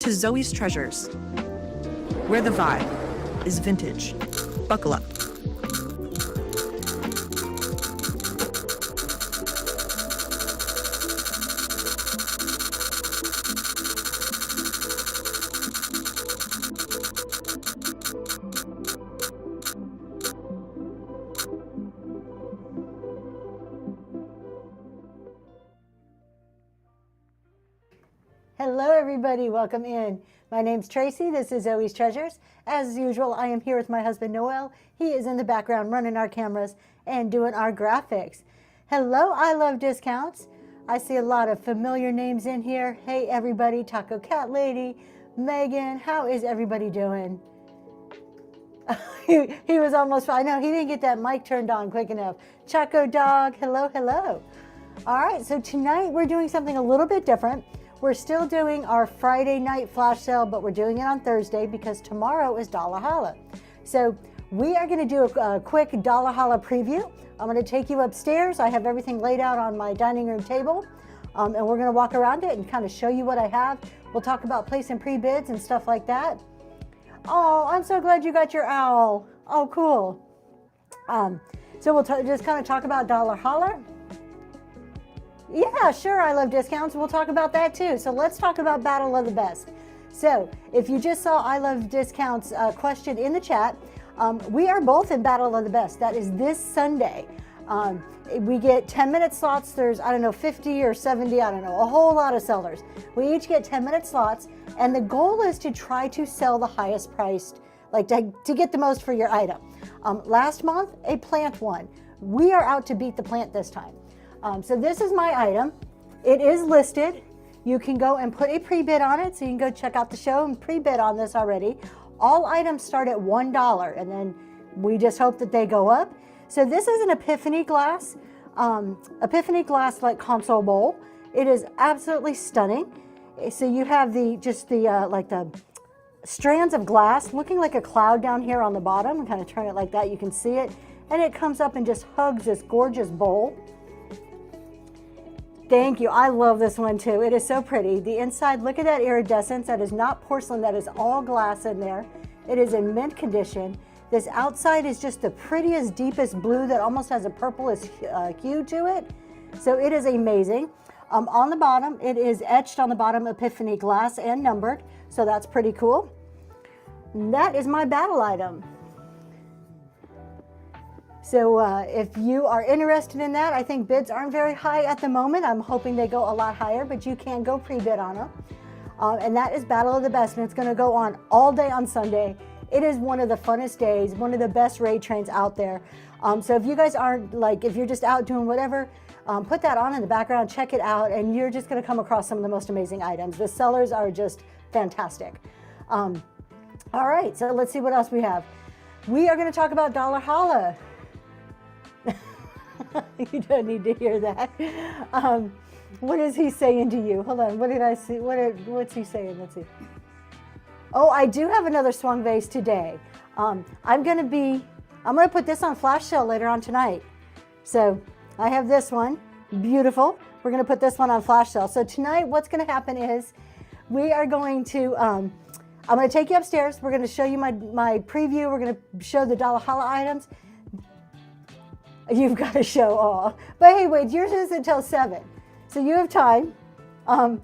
to Zoe's Treasures, where the vibe is vintage. Buckle up. Hello everybody, welcome in. My name's Tracy, this is Zoe's Treasures. As usual, I am here with my husband Noel. He is in the background running our cameras and doing our graphics. Hello, I love discounts. I see a lot of familiar names in here. Hey everybody, Taco Cat Lady, Megan, how is everybody doing? he was almost, I know, he didn't get that mic turned on quick enough. Choco Dog, hello, hello. All right, so tonight we're doing something a little bit different. We're still doing our Friday night flash sale, but we're doing it on Thursday because tomorrow is Dolla Holla. So we are going to do a quick Dolla Holla preview. I'm going to take you upstairs. I have everything laid out on my dining room table, and we're going to walk around it and kind of show you what I have. We'll talk about placing pre-bids and stuff like that. Oh, I'm so glad you got your owl. Oh, cool. So we'll just kind of talk about Dolla Holla. Yeah, sure, I love discounts. We'll talk about that too. So let's talk about Battle of the Best. So if you just saw I love discounts question in the chat, we are both in Battle of the Best. That is this Sunday. We get 10-minute slots. There's, I don't know, 50 or 70, I don't know, a whole lot of sellers. We each get 10-minute slots, and the goal is to try to sell the highest priced, like to get the most for your item. Last month, a plant won. We are out to beat the plant this time. So this is my item. It is listed. You can go and put a pre-bid on it, so you can go check out the show and pre-bid on this already. All items start at $1, and then we just hope that they go up. So this is an Epiphany glass like console bowl. It is absolutely stunning. So you have like the strands of glass looking like a cloud down here on the bottom. Kind of turn it like that, you can see it. And it comes up and just hugs this gorgeous bowl. Thank you. I love this one too. It is so pretty. The inside, look at that iridescence. That is not porcelain. That is all glass in there. It is in mint condition. This outside is just the prettiest, deepest blue that almost has a purplish hue to it. So it is amazing. On the bottom, it is etched on the bottom Epiphany glass and numbered. So that's pretty cool. And that is my battle item. So if you are interested in that, I think bids aren't very high at the moment. I'm hoping they go a lot higher, but you can go pre-bid on them. And that is Battle of the Best, and it's going to go on all day on Sunday. It is one of the funnest days, one of the best raid trains out there. So if you guys aren't, like, if you're just out doing whatever, put that on in the background, check it out, and you're just going to come across some of the most amazing items. The sellers are just fantastic. All right, so let's see what else we have. We are going to talk about Dolla Holla. You don't need to hear that. What is he saying to you? Hold on. What did I see? What's he saying? Let's see. Oh, I do have another swung vase today. I'm going to put this on flash sale later on tonight. So I have this one. Beautiful. We're going to put this one on flash sale. So tonight, what's going to happen is we are going to, I'm going to take you upstairs. We're going to show you my preview. We're going to show the Dolla Holla items. You've got to show all. But hey, wait, yours is until 7. So you have time. And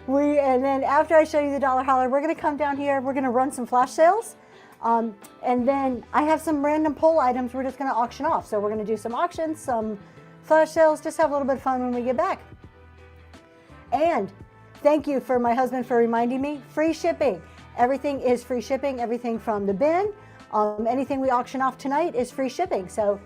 then after I show you the Dolla Holla, we're going to come down here. We're going to run some flash sales. And then I have some random poll items we're just going to auction off. So we're going to do some auctions, some flash sales, just have a little bit of fun when we get back. And thank you for my husband for reminding me, free shipping. Everything is free shipping, everything from the bin. Anything we auction off tonight is free shipping. So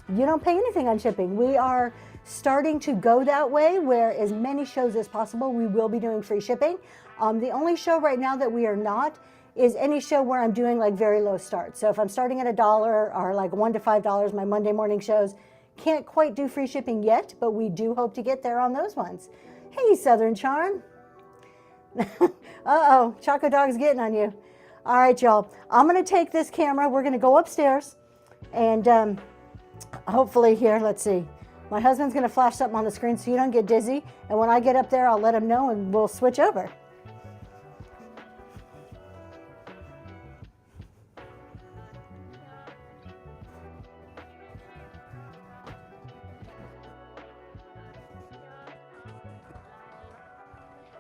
you don't pay anything on shipping. We are starting to go that way where as many shows as possible, we will be doing free shipping. The only show right now that we are not is any show where I'm doing like very low starts. So if I'm starting at $1 or like $1 to $5, my Monday morning shows, can't quite do free shipping yet, but we do hope to get there on those ones. Hey, Southern Charm. Uh-oh, Choco Dog's getting on you. All right, y'all. I'm going to take this camera. We're going to go upstairs and hopefully here, let's see. My husband's going to flash something on the screen so you don't get dizzy. And when I get up there, I'll let him know and we'll switch over.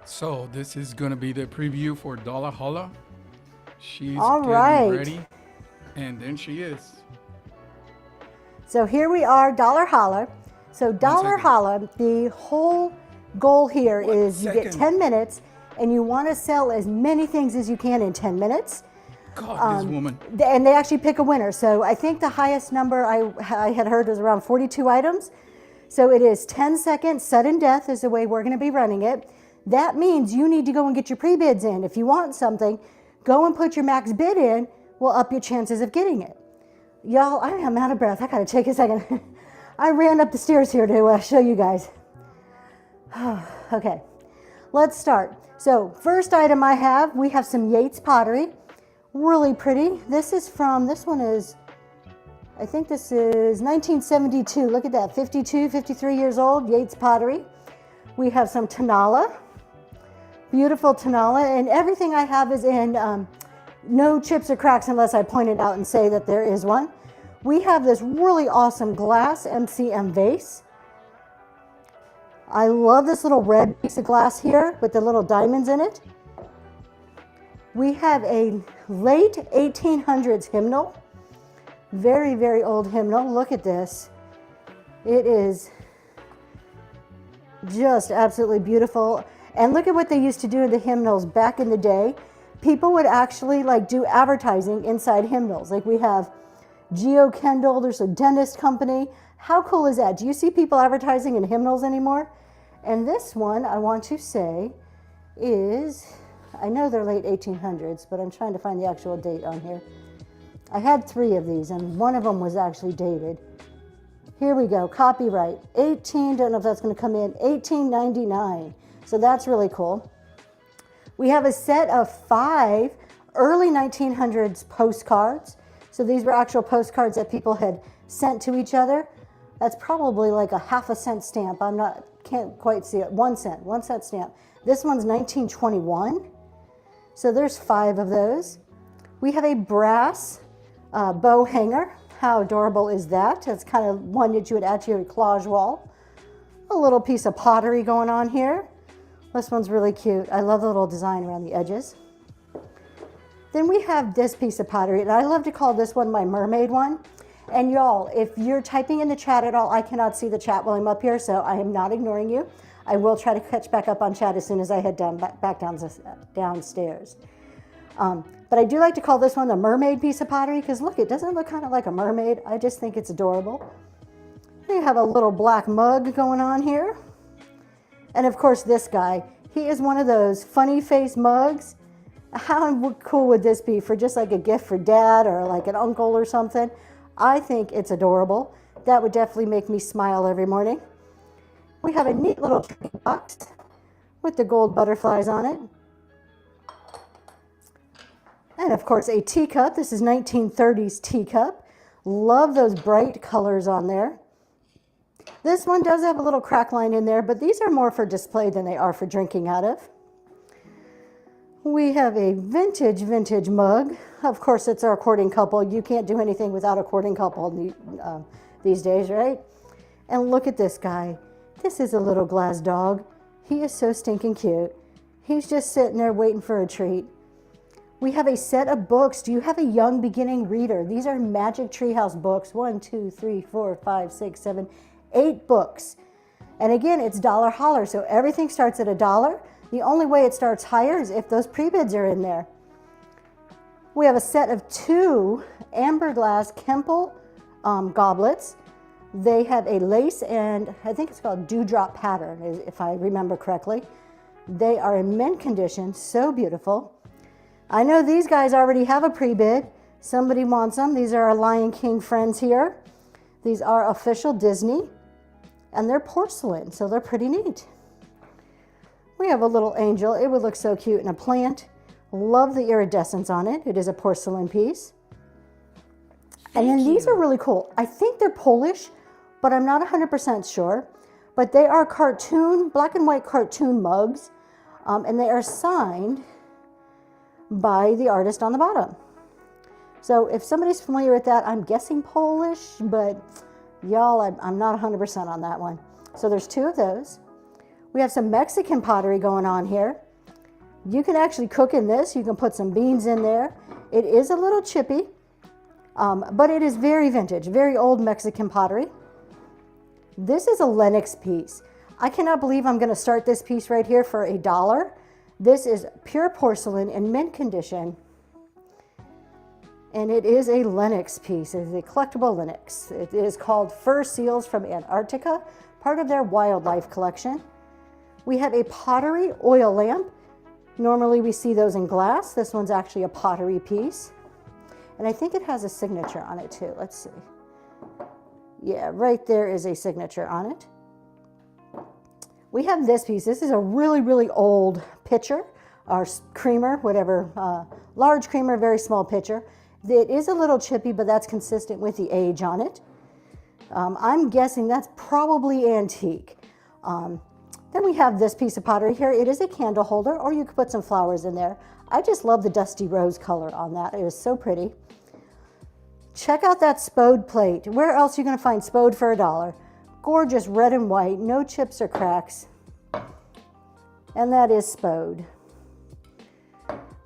So this is gonna be the preview for Dolla Holla. She's All getting right. ready, and then she is. So here we are, Dollar Holla. So Dollar second. Holla, the whole goal here One is you get second. 10 minutes and you want to sell as many things as you can in 10 minutes. God, this woman. And they actually pick a winner. So I think the highest number I had heard was around 42 items. So it is 10 seconds, sudden death is the way we're going to be running it. That means you need to go and get your pre-bids in. If you want something, go and put your max bid in. Will up your chances of getting it. Y'all, I am out of breath. I got to take a second. I ran up the stairs here to show you guys. Okay, let's start. So first item we have some Yates pottery. Really pretty. This one is, I think this is 1972. Look at that, 52, 53 years old, Yates pottery. We have some Tonala, beautiful Tonala, and everything I have is in no chips or cracks unless I point it out and say that there is one. We have this really awesome glass MCM vase. I love this little red piece of glass here with the little diamonds in it. We have a late 1800s hymnal. Very, very old hymnal. Look at this. It is just absolutely beautiful. And look at what they used to do in the hymnals back in the day. People would actually do advertising inside hymnals. Like we have Geo Kendall, there's a dentist company. How cool is that? Do you see people advertising in hymnals anymore? And this one, I want to say, is, I know they're late 1800s, but I'm trying to find the actual date on here. I had 3 of these, and one of them was actually dated. Here we go, copyright, don't know if that's gonna come in, 1899. So that's really cool. We have a set of 5 early 1900s postcards. So these were actual postcards that people had sent to each other. That's probably like a half a cent stamp. Can't quite see it. 1 cent stamp. This one's 1921. So there's 5 of those. We have a brass bow hanger. How adorable is that? That's kind of one that you would add to your collage wall. A little piece of pottery going on here. This one's really cute. I love the little design around the edges. Then we have this piece of pottery, and I love to call this one my mermaid one. And y'all, if you're typing in the chat at all, I cannot see the chat while I'm up here, so I am not ignoring you. I will try to catch back up on chat as soon as I head back downstairs. But I do like to call this one the mermaid piece of pottery, because look, it doesn't look kind of like a mermaid. I just think it's adorable. We have a little black mug going on here. And of course, this guy, he is one of those funny face mugs. How cool would this be for just like a gift for dad or like an uncle or something? I think it's adorable. That would definitely make me smile every morning. We have a neat little drink box with the gold butterflies on it. And of course, a teacup. This is 1930s teacup. Love those bright colors on there. This one does have a little crack line in there, but these are more for display than they are for drinking out of. We have a vintage mug. Of course, it's our courting couple. You can't do anything without a courting couple these days, right? And look at this guy. This is a little glass dog. He is so stinking cute. He's just sitting there waiting for a treat. We have a set of books. Do you have a young beginning reader? These are Magic Treehouse books. 1, 2, 3, 4, 5, 6, 7, 8 books. And again, it's dollar holler, so everything starts at $1. The only way it starts higher is if those pre-bids are in there. We have a set of 2 amber glass Kemple goblets. They have a lace and I think it's called dewdrop pattern, if I remember correctly. They are in mint condition, so beautiful. I know these guys already have a pre-bid. Somebody wants them. These are our Lion King friends here. These are official Disney, and they're porcelain, so they're pretty neat. We have a little angel. It would look so cute in a plant. Love the iridescence on it. It is a porcelain piece. And then these are really cool. I think they're Polish, but I'm not 100% sure. But they are black and white cartoon mugs, and they are signed by the artist on the bottom. So if somebody's familiar with that, I'm guessing Polish, but y'all, I'm not 100% on that one. So there's 2 of those. We have some Mexican pottery going on here. You can actually cook in this. You can put some beans in there. It is a little chippy, but it is very vintage, very old Mexican pottery. This is a Lenox piece. I cannot believe I'm going to start this piece right here for $1. This is pure porcelain in mint condition. And it is a Lenox piece. It is a collectible Lenox. It is called Fur Seals from Antarctica, part of their wildlife collection. We have a pottery oil lamp. Normally we see those in glass. This one's actually a pottery piece. And I think it has a signature on it too. Let's see. Yeah, right there is a signature on it. We have this piece. This is a really, really old pitcher, or creamer, whatever, large creamer, very small pitcher. It is a little chippy, but that's consistent with the age on it. I'm guessing that's probably antique. Then we have this piece of pottery here. It is a candle holder, or you could put some flowers in there. I just love the dusty rose color on that. It is so pretty. Check out that spode plate. Where else are you going to find spode for $1? Gorgeous red and white, no chips or cracks. And that is spode.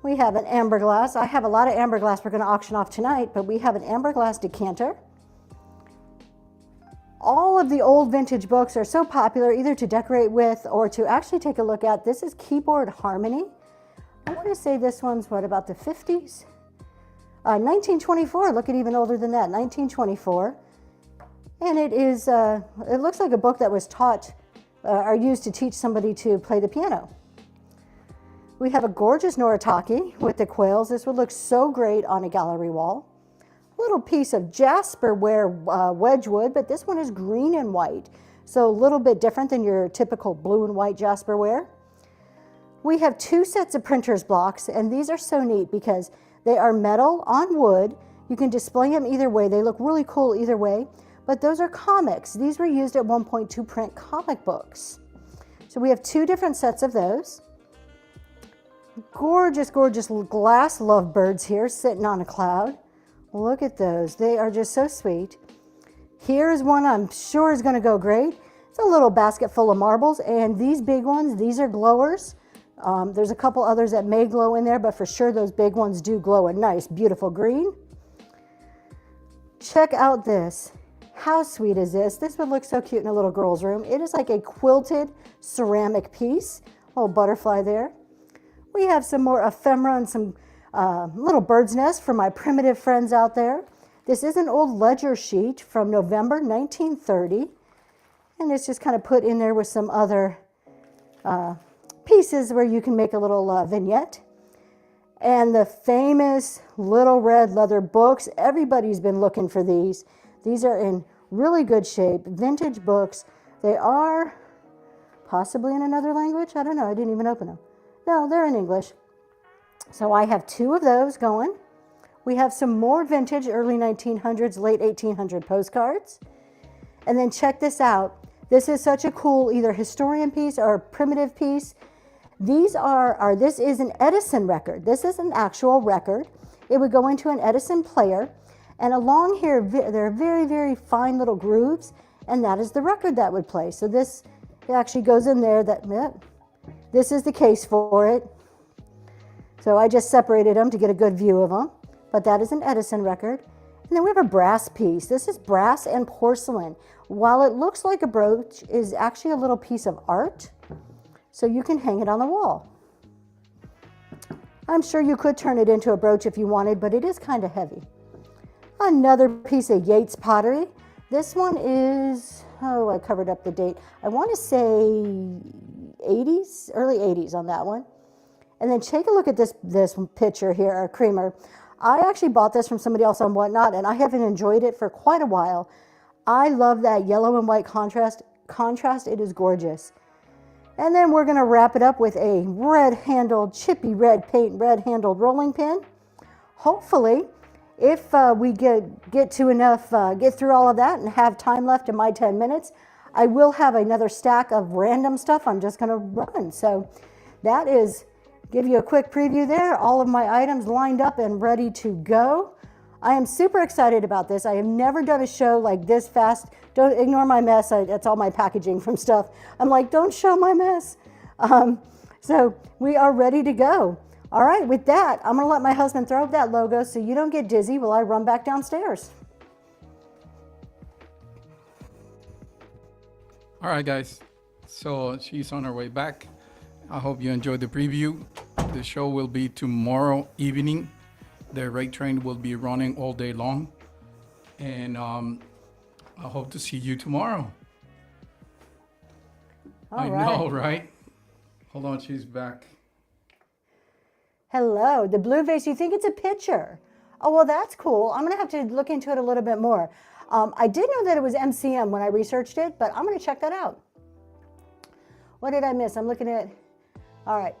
We have an amber glass. I have a lot of amber glass we're going to auction off tonight, but we have an amber glass decanter. All of the old vintage books are so popular either to decorate with or to actually take a look at. This is Keyboard Harmony. I want to say this one's, what, about the 50s? 1924, look at even older than that, 1924. And it is, it looks like a book that was taught or used to teach somebody to play the piano. We have a gorgeous Noritake with the quails. This would look so great on a gallery wall. Little piece of jasperware wedgwood, but this one is green and white. So a little bit different than your typical blue and white jasperware. We have 2 sets of printer's blocks, and these are so neat because they are metal on wood. You can display them either way. They look really cool either way, but those are comics. These were used at one point to print comic books. So we have 2 different sets of those. Gorgeous, gorgeous glass lovebirds here sitting on a cloud. Look at those. They are just so sweet. Here's one I'm sure is going to go great. It's a little basket full of marbles, and these big ones, these are glowers. There's a couple others that may glow in there, but for sure those big ones do glow a nice, beautiful green. Check out this. How sweet is this? This would look so cute in a little girl's room. It is like a quilted ceramic piece. Little butterfly there. We have some more ephemera and some little bird's nest for my primitive friends out there. This is an old ledger sheet from November 1930. And it's just kind of put in there with some other pieces where you can make a little vignette. And the famous little red leather books. Everybody's been looking for these. These are in really good shape, vintage books. They are possibly in another language. I don't know. I didn't even open them. No, they're in English. So I have 2 of those going. We have some more vintage early 1900s, late 1800 postcards. And then check this out. This is such a cool either historian piece or primitive piece. These this is an Edison record. This is an actual record. It would go into an Edison player. And along here, there are very, very fine little grooves. And that is the record that would play. So this it actually goes in there. This is the case for it. So I just separated them to get a good view of them. But that is an Edison record. And then we have a brass piece. This is brass and porcelain. While it looks like a brooch, it is actually a little piece of art. So you can hang it on the wall. I'm sure you could turn it into a brooch if you wanted, but it is kind of heavy. Another piece of Yates pottery. This one is, oh, I covered up the date. I want to say 80s, early 80s on that one. And then take a look at this picture here, or creamer. I actually bought this from somebody else on Whatnot, and I haven't enjoyed it for quite a while. I love that yellow and white contrast. It is gorgeous. And then we're going to wrap it up with a red-handled, chippy red paint, red-handled rolling pin. Hopefully, if we get through all of that and have time left in my 10 minutes, I will have another stack of random stuff I'm just going to run. So that is, give you a quick preview there. All of my items lined up and ready to go. I am super excited about this. I have never done a show like this fast. Don't ignore my mess. That's all my packaging from stuff. I'm like, don't show my mess. So we are ready to go. All right, with that, I'm gonna let my husband throw up that logo so you don't get dizzy while I run back downstairs. All right, guys. So she's on her way back. I hope you enjoyed the preview. The show will be tomorrow evening. The rate train will be running all day long. And I hope to see you tomorrow. All right. I know, right? Hold on, she's back. Hello, the blue vase, you think it's a picture. Oh, well, that's cool. I'm gonna have to look into it a little bit more. I did know that it was MCM when I researched it, but I'm gonna check that out. What did I miss? I'm looking at, all right,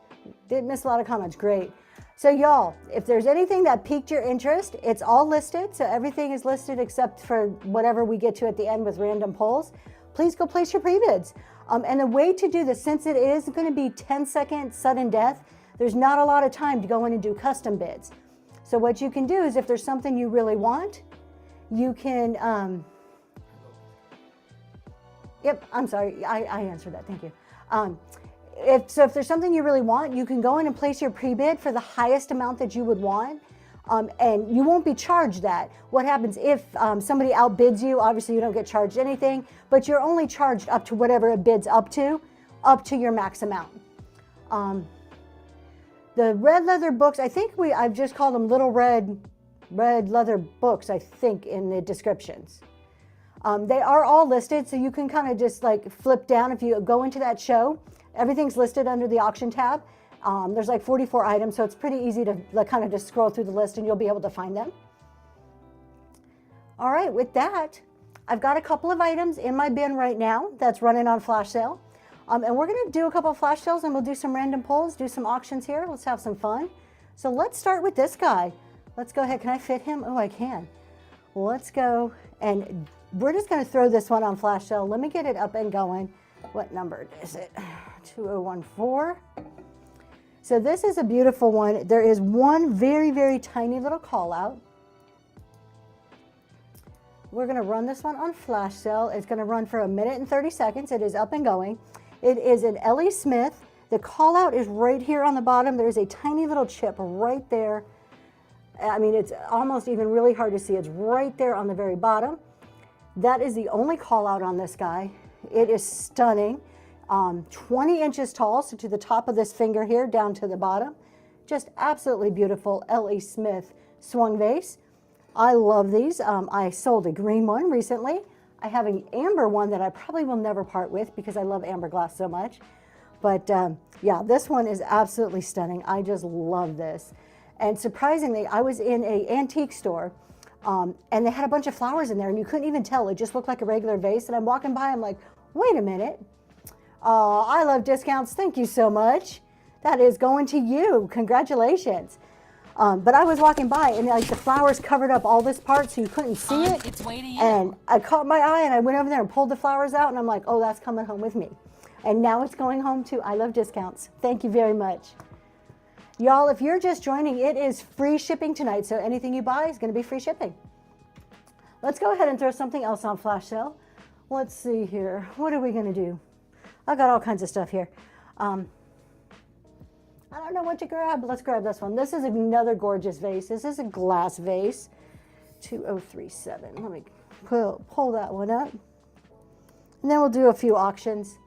did miss a lot of comments, great. So y'all, if there's anything that piqued your interest, it's all listed. So everything is listed except for whatever we get to at the end with random polls. Please go place your pre-bids. And the way to do this, since it is gonna be 10-second sudden death, there's not a lot of time to go in and do custom bids. So what you can do is if there's something you really want, you can, yep, I'm sorry, I answered that, thank you. If there's something you really want, you can go in and place your pre-bid for the highest amount that you would want, and you won't be charged that. What happens if somebody outbids you, obviously you don't get charged anything, but you're only charged up to whatever it bids up to your max amount. The red leather books, I think I've just called them little red leather books, I think, in the descriptions. They are all listed, so you can kind of just like flip down if you go into that show. Everything's listed under the auction tab. There's like 44 items, so it's pretty easy to like, kind of just scroll through the list and you'll be able to find them. All right, with that, I've got a couple of items in my bin right now that's running on flash sale. And we're gonna do a couple of flash sales and we'll do some random polls, do some auctions here. Let's have some fun. So let's start with this guy. Let's go ahead, can I fit him? Oh, I can. Let's go, and we're just gonna throw this one on flash sale. Let me get it up and going. What number is it? 2014. So this is a beautiful one. There is one very, very tiny little call out. We're gonna run this one on flash sale. It's gonna run for 1 minute and 30 seconds. It is up and going. It is an Ellie Smith. The call out is right here on the bottom. There's a tiny little chip right there. I mean, it's almost even really hard to see. It's right there on the very bottom. That is the only call out on this guy. It is stunning. 20 inches tall, so to the top of this finger here, down to the bottom. Just absolutely beautiful Ellie Smith swung vase. I love these. I sold a green one recently. I have an amber one that I probably will never part with because I love amber glass so much. But yeah, this one is absolutely stunning. I just love this. And surprisingly, I was in an antique store and they had a bunch of flowers in there and you couldn't even tell. It just looked like a regular vase. And I'm walking by, I'm like, wait a minute. I love discounts. Thank you so much. That is going to you. Congratulations. But I was walking by and like the flowers covered up all this part so you couldn't see it. It's way to you. And I caught my eye and I went over there and pulled the flowers out and I'm like, oh, that's coming home with me. And now it's going home too. I love discounts. Thank you very much. Y'all, if you're just joining, it is free shipping tonight. So anything you buy is going to be free shipping. Let's go ahead and throw something else on flash sale. Let's see here. What are we going to do? I've got all kinds of stuff here. I don't know what to grab. Let's grab this one. This is another gorgeous vase. This is a glass vase. 2037. Let me pull that one up. And then we'll do a few auctions.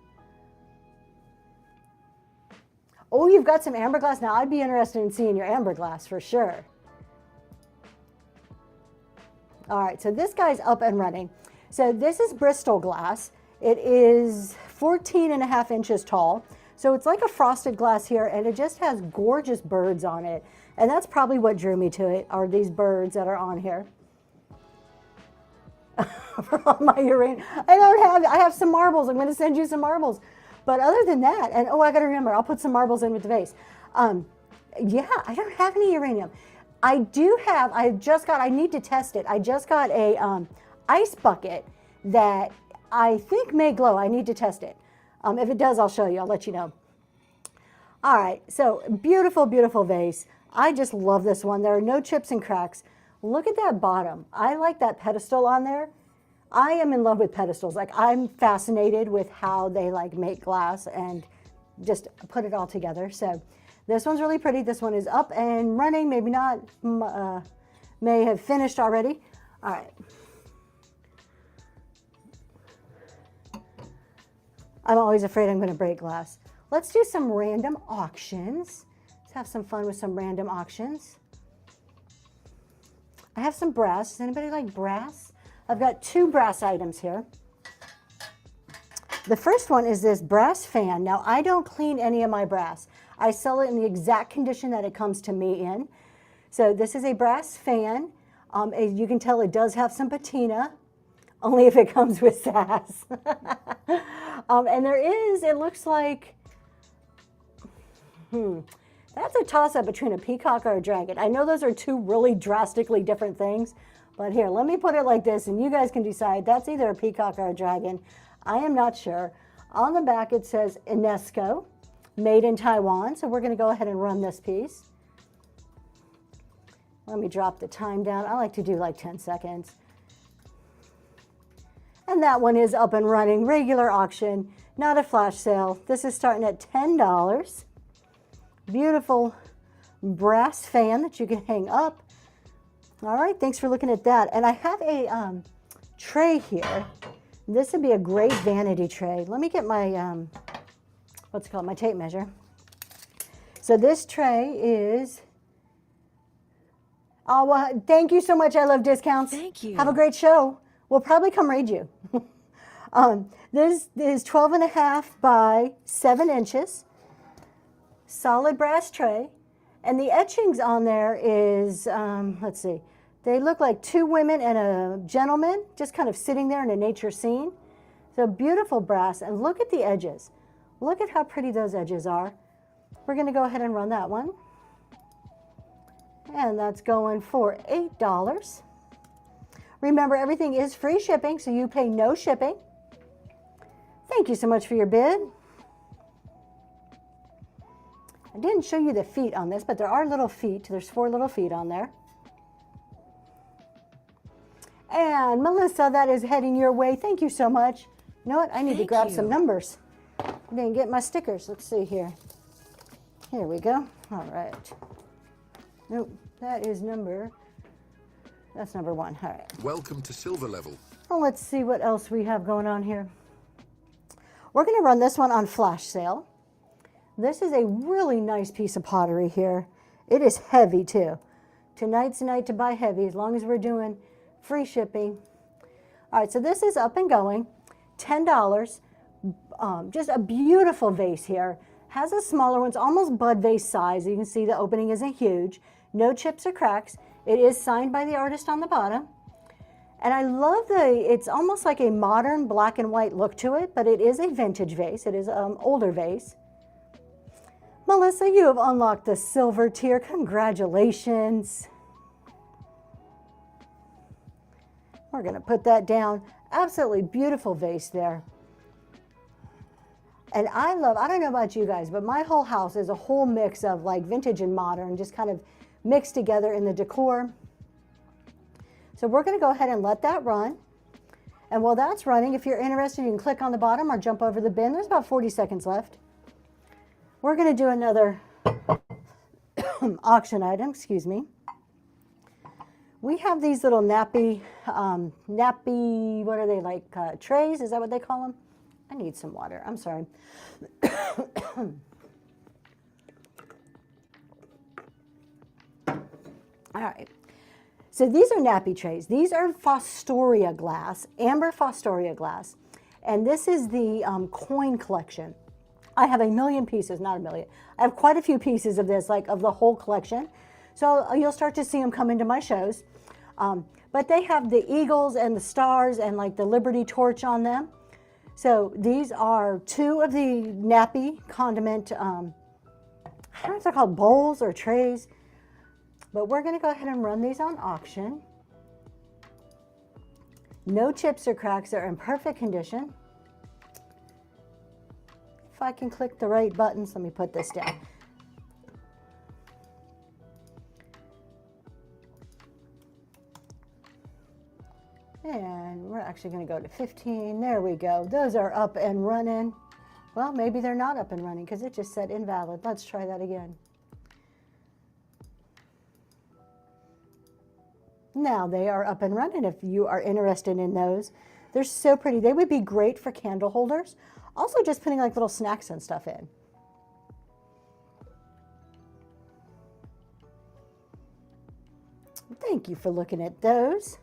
Oh, you've got some amber glass. Now, I'd be interested in seeing your amber glass for sure. All right, so this guy's up and running. So this is Bristol glass. It is 14.5 inches tall. So it's like a frosted glass here, and it just has gorgeous birds on it. And that's probably what drew me to it, are these birds that are on here. For all my uranium. I have some marbles. I'm going to send you some marbles. But other than that, and oh, I got to remember, I'll put some marbles in with the vase. Yeah, I don't have any uranium. I do have, I need to test it. I just got a ice bucket that I think may glow. I need to test it. If it does, I'll show you. I'll let you know. All right, so beautiful, beautiful vase. I just love this one. There are no chips and cracks. Look at that bottom. I like that pedestal on there. I am in love with pedestals. Like, I'm fascinated with how they like make glass and just put it all together. So this one's really pretty. This one is up and running. Maybe not, may have finished already. All right. I'm always afraid I'm going to break glass. Let's do some random auctions. Let's have some fun with some random auctions. I have some brass. Does anybody like brass? I've got 2 brass items here. The first one is this brass fan. Now, I don't clean any of my brass. I sell it in the exact condition that it comes to me in. So this is a brass fan. As you can tell, it does have some patina, only if it comes with sass. And there is, it looks like, that's a toss-up between a peacock or a dragon. I know those are 2 really drastically different things, but here, let me put it like this, and you guys can decide. That's either a peacock or a dragon. I am not sure. On the back, it says UNESCO, made in Taiwan. So we're going to go ahead and run this piece. Let me drop the time down. I like to do like 10 seconds. And that one is up and running. Regular auction, not a flash sale. This is starting at $10. Beautiful brass fan that you can hang up. All right, thanks for looking at that. And I have a tray here. This would be a great vanity tray. Let me get my, what's it called, my tape measure. So this tray is, oh, well, thank you so much. I love discounts. Thank you. Have a great show. We'll probably come raid you. This is 12.5 by 7 inches. Solid brass tray. And the etchings on there is, let's see, they look like 2 women and a gentleman just kind of sitting there in a nature scene. So beautiful brass. And look at the edges. Look at how pretty those edges are. We're going to go ahead and run that one. And that's going for $8. Remember, everything is free shipping, so you pay no shipping. Thank you so much for your bid. I didn't show you the feet on this, but there are little feet. There's 4 little feet on there. And Melissa, that is heading your way. Thank you so much. You know what? I need to grab some numbers. I didn't get my stickers. Let's see here. Here we go. All right. Nope, that is number, that's number 1. All right. Welcome to silver level. Well, let's see what else we have going on here. We're going to run this one on flash sale. This is a really nice piece of pottery here. It is heavy too. Tonight's the night to buy heavy as long as we're doing free shipping. All right, so this is up and going. $10. Just a beautiful vase here. Has a smaller one. It's almost bud vase size. You can see the opening isn't huge. No chips or cracks. It is signed by the artist on the bottom. And I love it's almost like a modern black and white look to it, but it is a vintage vase. It is an older vase. Melissa, you have unlocked the silver tier. Congratulations. We're going to put that down. Absolutely beautiful vase there. And I don't know about you guys, but my whole house is a whole mix of like vintage and modern, just kind of mixed together in the decor. So we're going to go ahead and let that run. And while that's running, if you're interested, you can click on the bottom or jump over the bin. There's about 40 seconds left. We're going to do another auction item, excuse me. We have these little nappy, what are they, like trays? Is that what they call them? I need some water, I'm sorry. All right, so these are nappy trays. These are Fostoria glass, amber Fostoria glass. And this is the coin collection. I have 1 million pieces, not 1 million. I have quite a few pieces of this, like of the whole collection. So you'll start to see them come into my shows. But they have the eagles and the stars and like the Liberty torch on them. So these are 2 of the nappy condiment, I don't know if they're called bowls or trays, but we're going to go ahead and run these on auction. No chips or cracks, they're in perfect condition. If I can click the right buttons, let me put this down. And we're actually going to go to 15. There we go. Those are up and running. Well, maybe they're not up and running because it just said invalid. Let's try that again. Now they are up and running if you are interested in those. They're so pretty. They would be great for candle holders. Also just putting like little snacks and stuff in. Thank you for looking at those.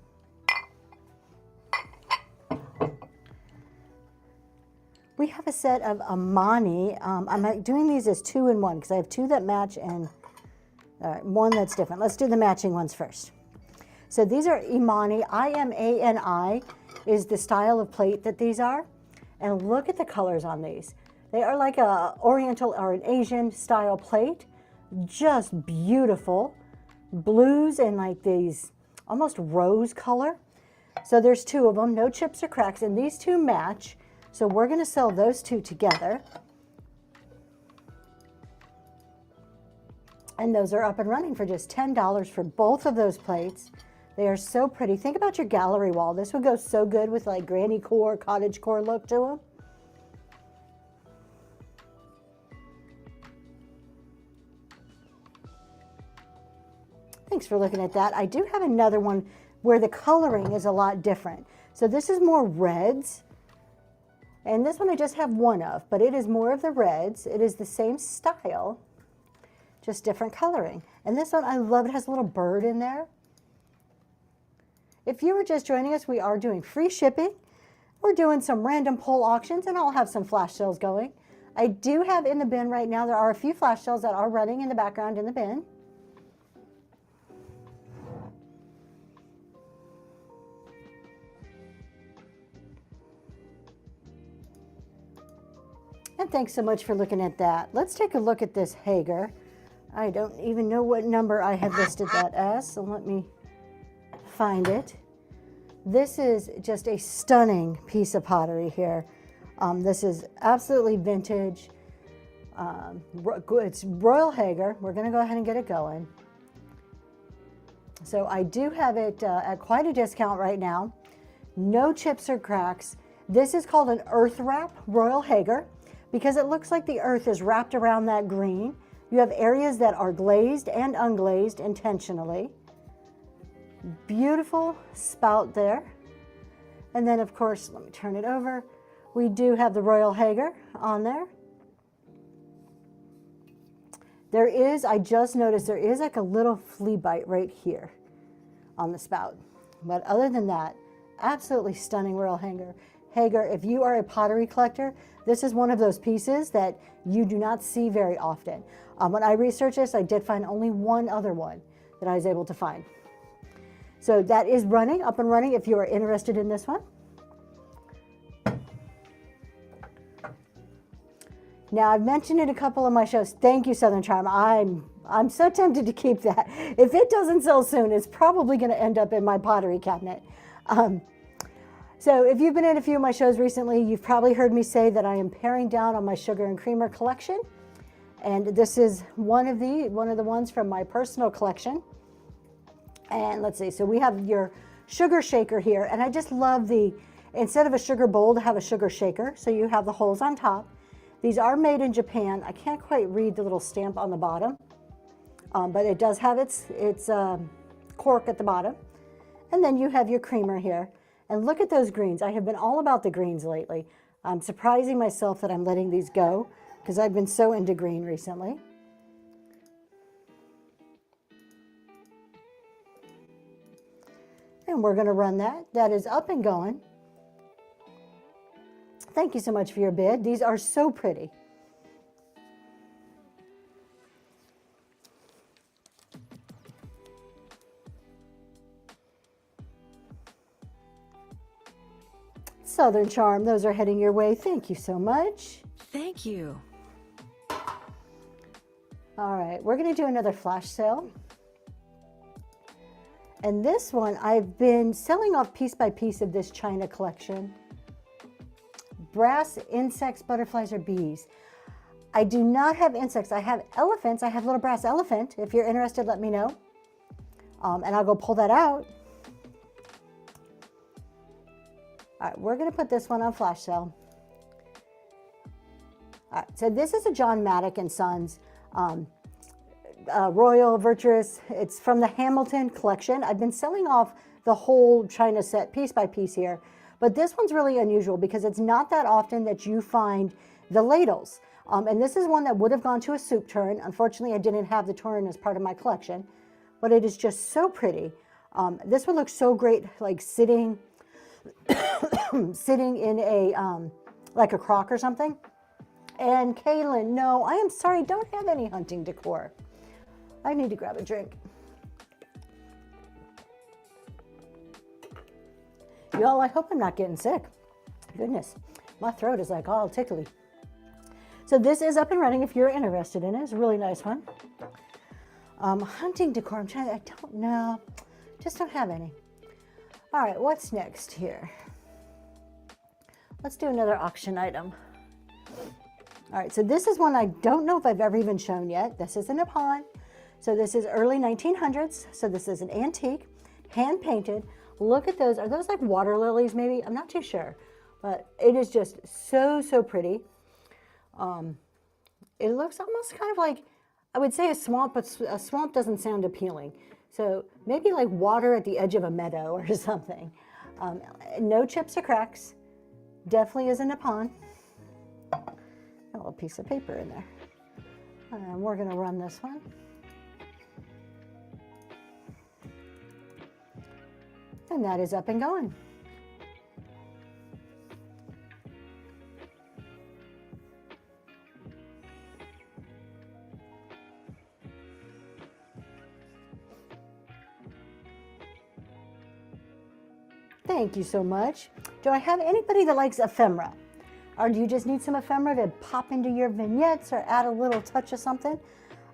We have a set of Amani. I'm doing these as 2-in-1 because I have 2 that match and 1 that's different. Let's do the matching ones first. So these are Imani. I-M-A-N-I is the style of plate that these are. And look at the colors on these. They are like a Oriental or an Asian style plate. Just beautiful. Blues and like these almost rose color. So there's 2 of them, no chips or cracks, and these 2 match. So we're going to sell those 2 together. And those are up and running for just $10 for both of those plates. They are so pretty. Think about your gallery wall. This would go so good with like granny core, cottage core look to them. Thanks for looking at that. I do have another one where the coloring is a lot different. So this is more reds. And this one I just have 1 of, but it is more of the reds. It is the same style, just different coloring. And this one, I love it, has a little bird in there. If you were just joining us, we are doing free shipping. We're doing some random pull auctions, and I'll have some flash sales going. I do have in the bin right now, there are a few flash sales that are running in the background in the bin. And thanks so much for looking at that. Let's take a look at this Hager. I don't even know what number I have listed that as, so let me find it. This is just a stunning piece of pottery here. This is absolutely vintage. It's Royal Hager. We're going to go ahead and get it going. So I do have it at quite a discount right now. No chips or cracks. This is called an earth wrap Royal Hager, because it looks like the earth is wrapped around that green. You have areas that are glazed and unglazed intentionally. Beautiful spout there. And then of course, let me turn it over. We do have the Royal Hager on there. There is, I just noticed there is like a little flea bite right here on the spout. But other than that, absolutely stunning Royal Hager. If you are a pottery collector, this is one of those pieces that you do not see very often. When I researched this, I did find only 1 other one that I was able to find. So that is running, up and running if you are interested in this one. Now, I've mentioned it a couple of my shows. Thank you, Southern Charm. I'm so tempted to keep that. If it doesn't sell soon, it's probably going to end up in my pottery cabinet. So if you've been in a few of my shows recently, you've probably heard me say that I am paring down on my sugar and creamer collection. And this is one of the ones from my personal collection. And let's see, so we have your sugar shaker here. And I just love instead of a sugar bowl, to have a sugar shaker. So you have the holes on top. These are made in Japan. I can't quite read the little stamp on the bottom, but it does have its cork at the bottom. And then you have your creamer here. And look at those greens. I have been all about the greens lately. I'm surprising myself that I'm letting these go because I've been so into green recently. And we're going to run that. That is up and going. Thank you so much for your bid. These are so pretty. Southern Charm, those are heading your way. Thank you so much. Thank you. All right, we're going to do another flash sale. And this one, I've been selling off piece by piece of this China collection. Brass insects, butterflies, or bees. I do not have insects. I have elephants. I have a little brass elephant. If you're interested, let me know. And I'll go pull that out. All right, we're going to put this one on flash sale. All right, so this is a John Maddock and Sons Royal Virtuous. It's from the Hamilton collection. I've been selling off the whole China set piece by piece here, but this one's really unusual because it's not that often that you find the ladles. And this is one that would have gone to a soup turn. Unfortunately, I didn't have the turn as part of my collection, but it is just so pretty. This would look so great, like sitting, sitting in a, like a crock or something. And Kaylin, no, I am sorry, don't have any hunting decor. I need to grab a drink. Y'all, I hope I'm not getting sick. Goodness, my throat is like all tickly. So this is up and running if you're interested in it. It's a really nice one. Hunting decor, I don't know. Just don't have any. All right, what's next here? Let's do another auction item. All right, so this is one I don't know if I've ever even shown yet. This is a Nippon. So this is early 1900s. So this is an antique, hand painted. Look at those. Are those like water lilies maybe? I'm not too sure, but it is just so, so pretty. It looks almost kind of like, I would say a swamp, but a swamp doesn't sound appealing. So maybe like water at the edge of a meadow or something. No chips or cracks. Definitely is a Nippon. A little piece of paper in there. And we're going to run this one. And that is up and going. Thank you so much. Do I have anybody that likes ephemera? Or do you just need some ephemera to pop into your vignettes or add a little touch of something?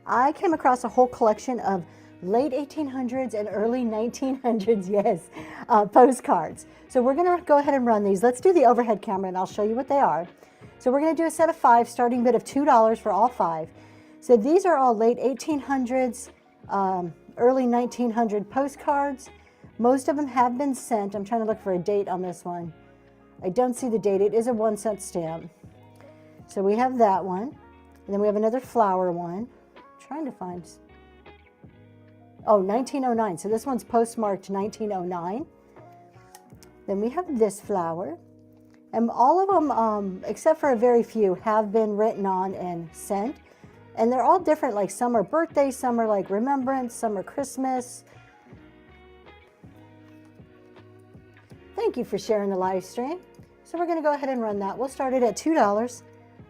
I came across a whole collection of late 1800s and early 1900s, yes, postcards. So we're gonna go ahead and run these. Let's do the overhead camera and I'll show you what they are. So we're gonna do a set of 5, starting bid of $2 for all 5. So these are all late 1800s, early 1900 postcards. Most of them have been sent. I'm trying to look for a date on this one. I don't see the date. It is a 1-cent stamp. So we have that one. And then we have another flower one. I'm trying to find, oh, 1909. So this one's postmarked 1909. Then we have this flower. And all of them, except for a very few, have been written on and sent. And they're all different. Like some are birthday, some are like remembrance, some are Christmas. Thank you for sharing the live stream. So we're going to go ahead and run that. We'll start it at $2.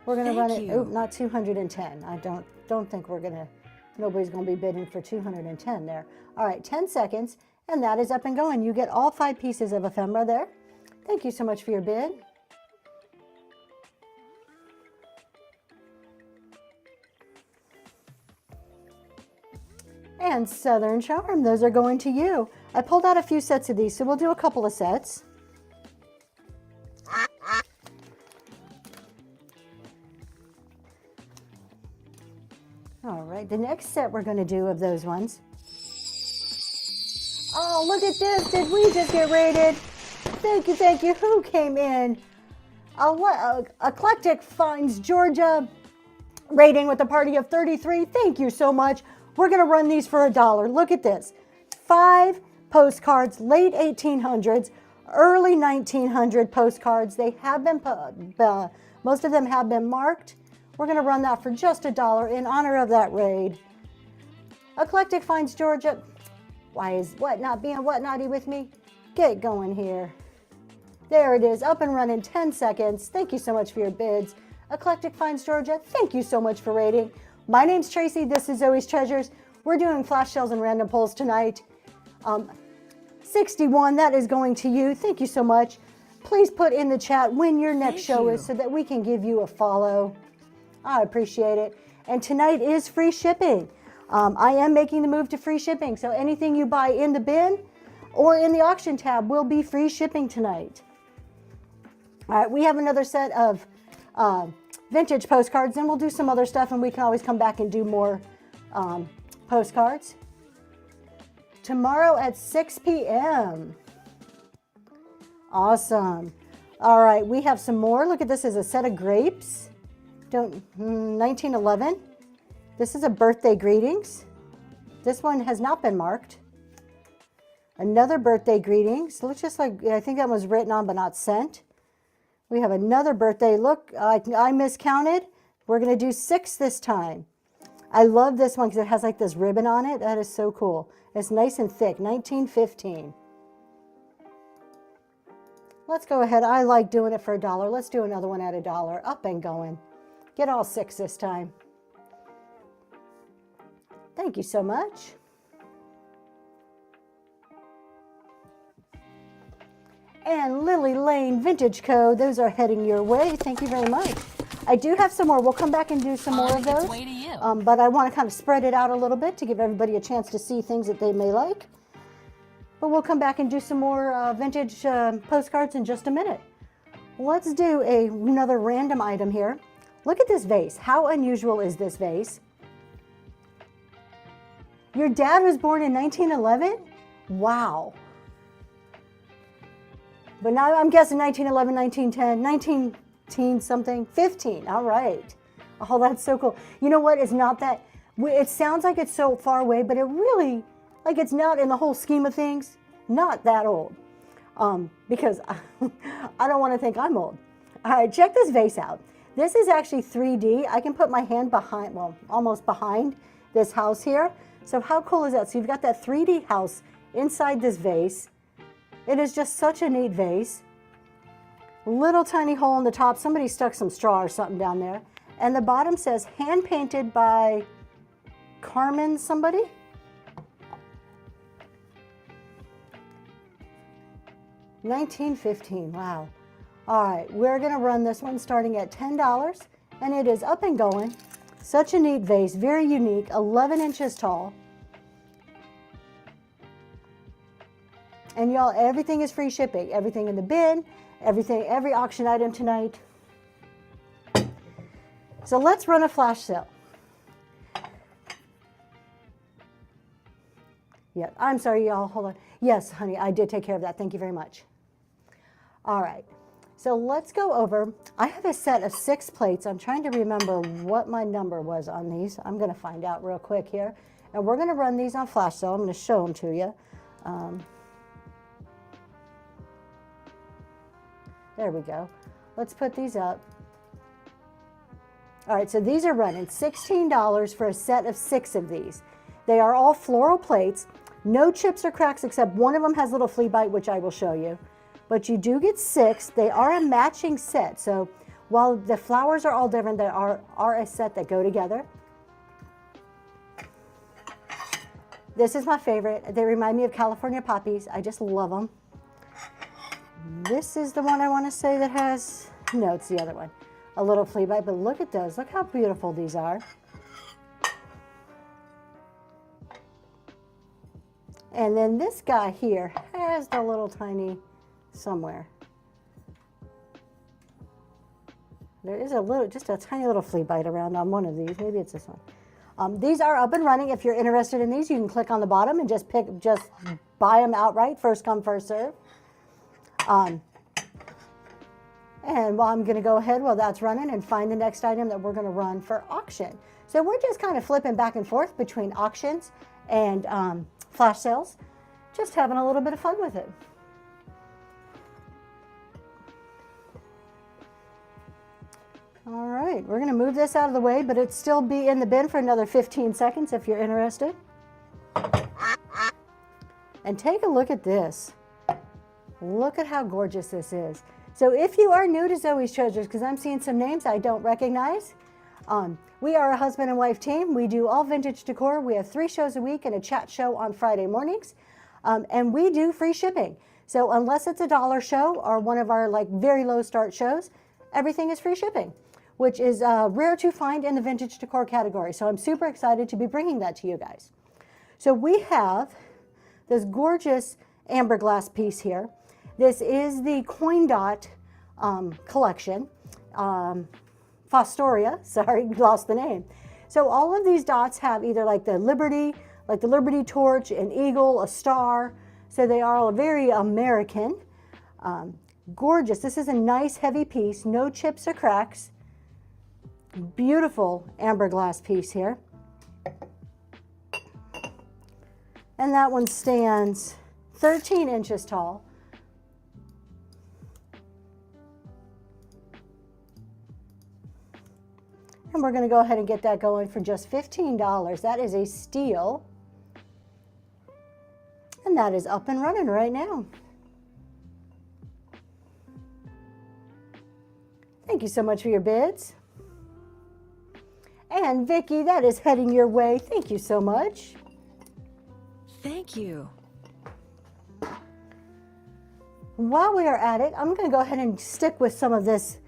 We're going to run it, oh, not 210. I don't think we're going to, nobody's going to be bidding for 210 there. All right, 10 seconds, and that is up and going. You get all 5 pieces of ephemera there. Thank you so much for your bid. And Southern Charm, those are going to you. I pulled out a few sets of these, so we'll do a couple of sets. All right, the next set we're going to do of those ones. Oh, look at this. Did we just get rated? Thank you, thank you. Who came in? Eclectic Finds Georgia rating with a party of 33. Thank you so much. We're going to run these for $1. Look at this. 5 postcards, late 1800s, early 1900 postcards. They have been, most of them have been marked. We're going to run that for just $1 in honor of that raid. Eclectic Finds Georgia. Why is what not being what naughty with me? Get going here. There it is, up and running, 10 seconds. Thank you so much for your bids. Eclectic Finds Georgia, thank you so much for rating. My name's Tracy, this is Zoe's Treasures. We're doing flash sales and random pulls tonight. 61, that is going to you. Thank you so much. Please put in the chat when your next show is so that we can give you a follow. I appreciate it. And tonight is free shipping. I am making the move to free shipping, so anything you buy in the bin or in the auction tab will be free shipping tonight. All right, we have another set of vintage postcards, and we'll do some other stuff, and we can always come back and do more postcards. Tomorrow at 6 p.m. Awesome. All right, we have some more. Look at this as a set of grapes. 1911. This is a birthday greetings. This one has not been marked. Another birthday greetings. Looks just like, I think that was written on but not sent. We have another birthday. Look, I miscounted. We're going to do 6 this time. I love this one because it has like this ribbon on it. That is so cool. It's nice and thick. 1915. Let's go ahead. I like doing it for $1. Let's do another one at $1. Up and going. Get all 6 this time. Thank you so much. And Lily Lane Vintage Co. Those are heading your way. Thank you very much. I do have some more. We'll come back and do some more of those. But I want to kind of spread it out a little bit to give everybody a chance to see things that they may like. But we'll come back and do some more vintage postcards in just a minute. Let's do another random item here. Look at this vase. How unusual is this vase? Your dad was born in 1911? Wow. But now I'm guessing 1911, 1910, 19 something, 15. All right. Oh, that's so cool. You know what? It's not that, it sounds like it's so far away, but it really, like it's not in the whole scheme of things, not that old. Because I don't want to think I'm old. All right, check this vase out. This is actually 3D. I can put my hand behind, well, almost behind this house here. So how cool is that? So you've got that 3D house inside this vase. It is just such a neat vase. Little tiny hole in the top. Somebody stuck some straw or something down there. And the bottom says hand painted by Carmen somebody. $19.15. Wow. All right, we're going to run this one starting at $10, and it is up and going. Such a neat vase, very unique, 11 inches tall. And y'all, everything is free shipping. Everything in the bin, everything, every auction item tonight. So let's run a flash sale. Yeah, I'm sorry, y'all. Hold on. Yes, honey, I did take care of that. Thank you very much. All right. So let's go over. I have a set of 6 plates. I'm trying to remember what my number was on these. I'm going to find out real quick here. And we're going to run these on flash sale. I'm going to show them to you. There we go. Let's put these up. All right, so these are running $16 for a set of 6 of these. They are all floral plates. No chips or cracks except one of them has a little flea bite, which I will show you. But you do get 6. They are a matching set. So while the flowers are all different, they are a set that go together. This is my favorite. They remind me of California poppies. I just love them. This is the one I want to say that has, no, it's the other one. A little flea bite, but look at those. Look how beautiful these are. And then this guy here has the little tiny somewhere. There is a little, just a tiny little flea bite around on one of these. Maybe it's this one. These are up and running. If you're interested in these, you can click on the bottom and just buy them outright. First come, first serve. And while I'm going to go ahead while that's running and find the next item that we're going to run for auction. So we're just kind of flipping back and forth between auctions and flash sales, just having a little bit of fun with it. All right, we're going to move this out of the way, but it'll still be in the bin for another 15 seconds if you're interested. And take a look at this. Look at how gorgeous this is. So if you are new to Zoe's Treasures, because I'm seeing some names I don't recognize, we are a husband and wife team. We do all vintage decor. We have 3 shows a week and a chat show on Friday mornings. And we do free shipping. So unless it's a $1 show or one of our like very low start shows, everything is free shipping, which is rare to find in the vintage decor category. So I'm super excited to be bringing that to you guys. So we have this gorgeous amber glass piece here. This is the Coin Dot collection. Fostoria, sorry, lost the name. So all of these dots have either like the Liberty torch, an eagle, a star. So they are all very American. Gorgeous. This is a nice heavy piece, no chips or cracks. Beautiful amber glass piece here. And that one stands 13 inches tall. And we're going to go ahead and get that going for just $15. That is a steal. And that is up and running right now. Thank you so much for your bids. And Vicki, that is heading your way. Thank you so much. Thank you. While we are at it, I'm going to go ahead and stick with some of this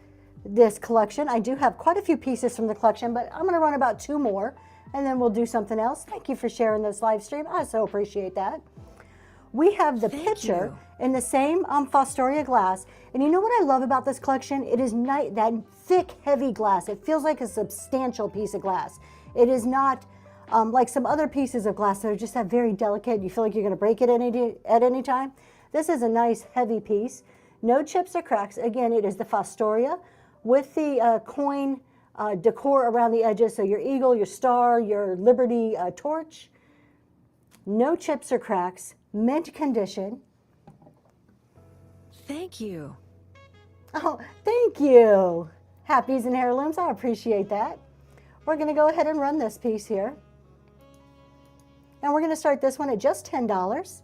collection. I do have quite a few pieces from the collection, but I'm going to run about 2 more, and then we'll do something else. Thank you for sharing this live stream. I so appreciate that. We have the pitcher in the same Fostoria glass. And you know what I love about this collection? It is that thick, heavy glass. It feels like a substantial piece of glass. It is not like some other pieces of glass that are just that very delicate. You feel like you're going to break it at any time. This is a nice, heavy piece. No chips or cracks. Again, it is the Fostoria with the coin decor around the edges. So your eagle, your star, your Liberty torch. No chips or cracks. Mint condition. Thank you. Oh, thank you. Happies and heirlooms, I appreciate that. We're going to go ahead and run this piece here. And we're going to start this one at just $10.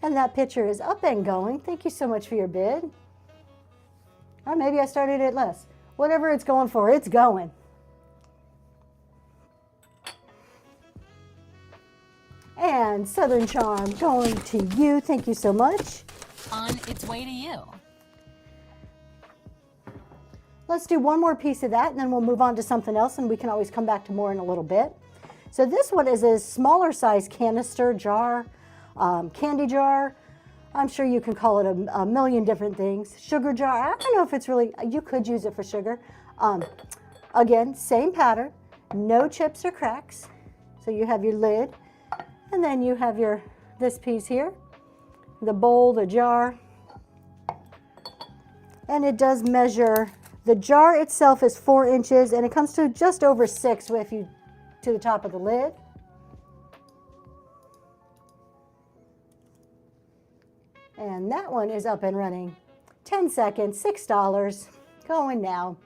And that picture is up and going. Thank you so much for your bid. Or maybe I started it less. Whatever it's going for, it's going. And Southern Charm going to you. Thank you so much. On its way to you. Let's do one more piece of that, and then we'll move on to something else, and we can always come back to more in a little bit. So this one is a smaller size canister jar, candy jar. I'm sure you can call it a million different things. Sugar jar. I don't know if it's really, you could use it for sugar. Again, same pattern, no chips or cracks. So you have your lid, and then you have this piece here, the bowl, the jar. And it does measure, the jar itself is 4 inches, and it comes to just over 6 to the top of the lid. And that one is up and running. 10 seconds, $6, going now.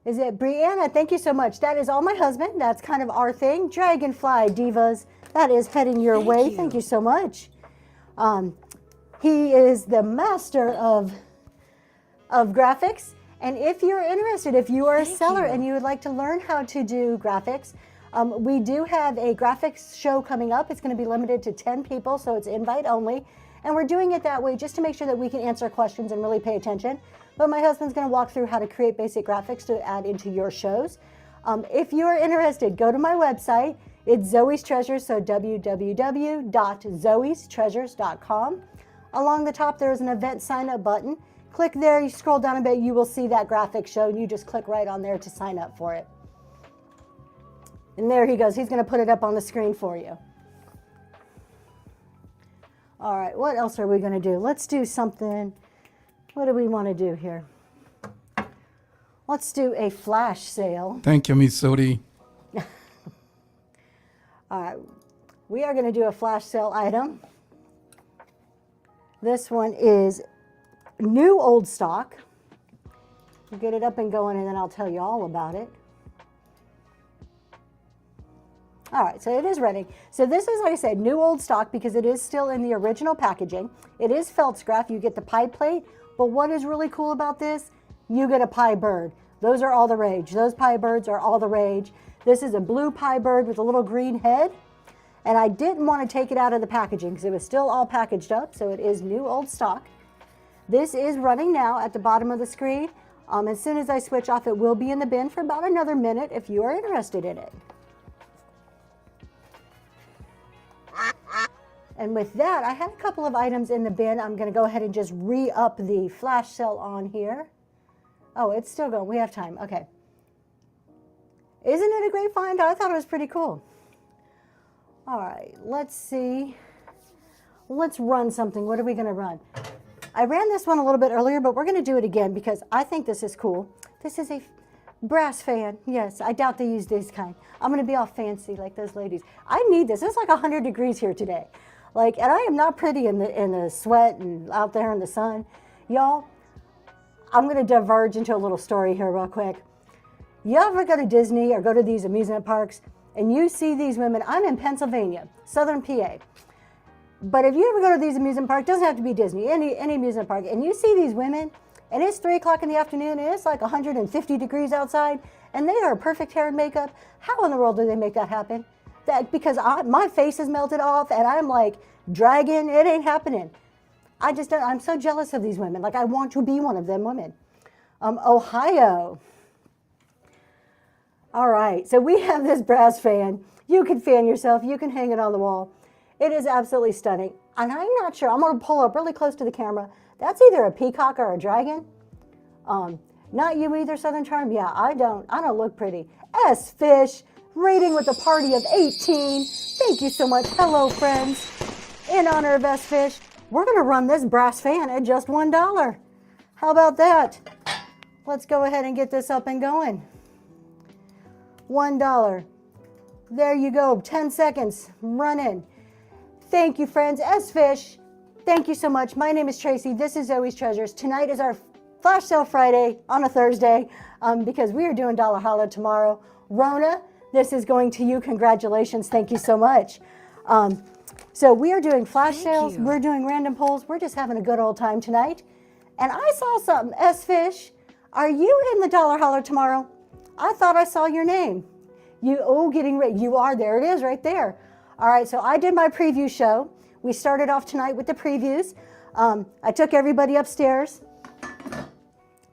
Is it Brianna? Thank you so much. That is all my husband. That's kind of our thing. Dragonfly Divas. That is heading your way. Thank you so much. He is the master of graphics. And if you're interested, if you are a seller and you would like to learn how to do graphics, we do have a graphics show coming up. It's going to be limited to 10 people, so it's invite only. And we're doing it that way just to make sure that we can answer questions and really pay attention. But my husband's going to walk through how to create basic graphics to add into your shows. If you are interested, go to my website. It's Zoe's Treasures, so www.zoestreasures.com. Along the top, there is an event sign up button. Click there, you scroll down a bit, you will see that graphic show, and you just click right on there to sign up for it. And there he goes. He's going to put it up on the screen for you. All right, what else are we going to do? Let's do something. What do we want to do here? Let's do a flash sale. Thank you, Miss Sodi. All right, we are going to do a flash sale item. This one is new old stock. We'll get it up and going, and then I'll tell you all about it. All right, so it is ready. So this is, like I said, new old stock because it is still in the original packaging. It is felt scrap. You get the pie plate, but what is really cool about this? You get a pie bird. Those are all the rage. Those pie birds are all the rage. This is a blue pie bird with a little green head, and I didn't want to take it out of the packaging because it was still all packaged up, so it is new old stock. This is running now at the bottom of the screen. As soon as I switch off, it will be in the bin for about another minute if you are interested in it. And with that, I had a couple of items in the bin. I'm going to go ahead and just re-up the flash sale on here. Oh, it's still going. We have time. Okay. Isn't it a great find? I thought it was pretty cool. All right, let's see. Let's run something. What are we going to run? I ran this one a little bit earlier, but we're going to do it again because I think this is cool. This is a brass fan. Yes, I doubt they use this kind. I'm going to be all fancy like those ladies. I need this. It's like 100 degrees here today. Like, and I am not pretty in the sweat and out there in the sun. Y'all, I'm going to diverge into a little story here real quick. You ever go to Disney or go to these amusement parks and you see these women? I'm in Pennsylvania, southern PA. But if you ever go to these amusement parks, it doesn't have to be Disney, any amusement park, and you see these women, and it's 3 o'clock in the afternoon, and it's like 150 degrees outside, and they are perfect hair and makeup. How in the world do they make that happen? Because my face is melted off, and I'm like dragging, it ain't happening. I'm so jealous of these women. Like, I want to be one of them women. Ohio. All right, so we have this brass fan. You can fan yourself, you can hang it on the wall. It is absolutely stunning. And I'm not sure, I'm gonna pull up really close to the camera. That's either a peacock or a dragon. Not you either, Southern Charm. Yeah, I don't look pretty. S Fish, rating with a party of 18. Thank you so much. Hello, friends. In honor of S Fish, we're gonna run this brass fan at just $1. How about that? Let's go ahead and get this up and going. $1. There you go, 10 seconds, running. Thank you, friends. S-Fish, thank you so much. My name is Tracy. This is Zoe's Treasures. Tonight is our Flash Sale Friday on a Thursday because we are doing Dolla Holla tomorrow. Rona, this is going to you. Congratulations. Thank you so much. So we are doing flash sales. We're doing random pulls. We're just having a good old time tonight. And I saw something. S-Fish, are you in the Dolla Holla tomorrow? I thought I saw your name. Getting ready. You are. There it is right there. All right, so I did my preview show. We started off tonight with the previews. I took everybody upstairs.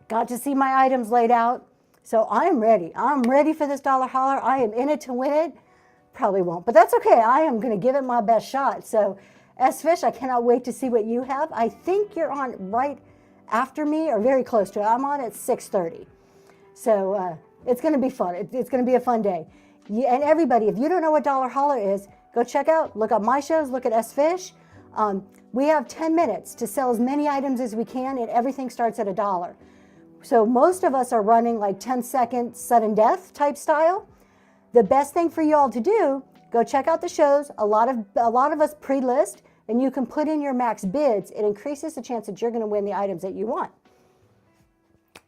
Got to see my items laid out. So I'm ready. I'm ready for this Dolla Holla. I am in it to win it. Probably won't, but that's okay. I am going to give it my best shot. So S-Fish, I cannot wait to see what you have. I think you're on right after me or very close to it. I'm on at 6:30. So it's going to be fun. It's going to be a fun day. And everybody, if you don't know what Dolla Holla is, go check out, look up my shows, look at S-Fish. We have 10 minutes to sell as many items as we can, and everything starts at $1. So most of us are running like 10-second sudden death type style. The best thing for you all to do, go check out the shows. A lot of us pre-list, and you can put in your max bids. It increases the chance that you're going to win the items that you want.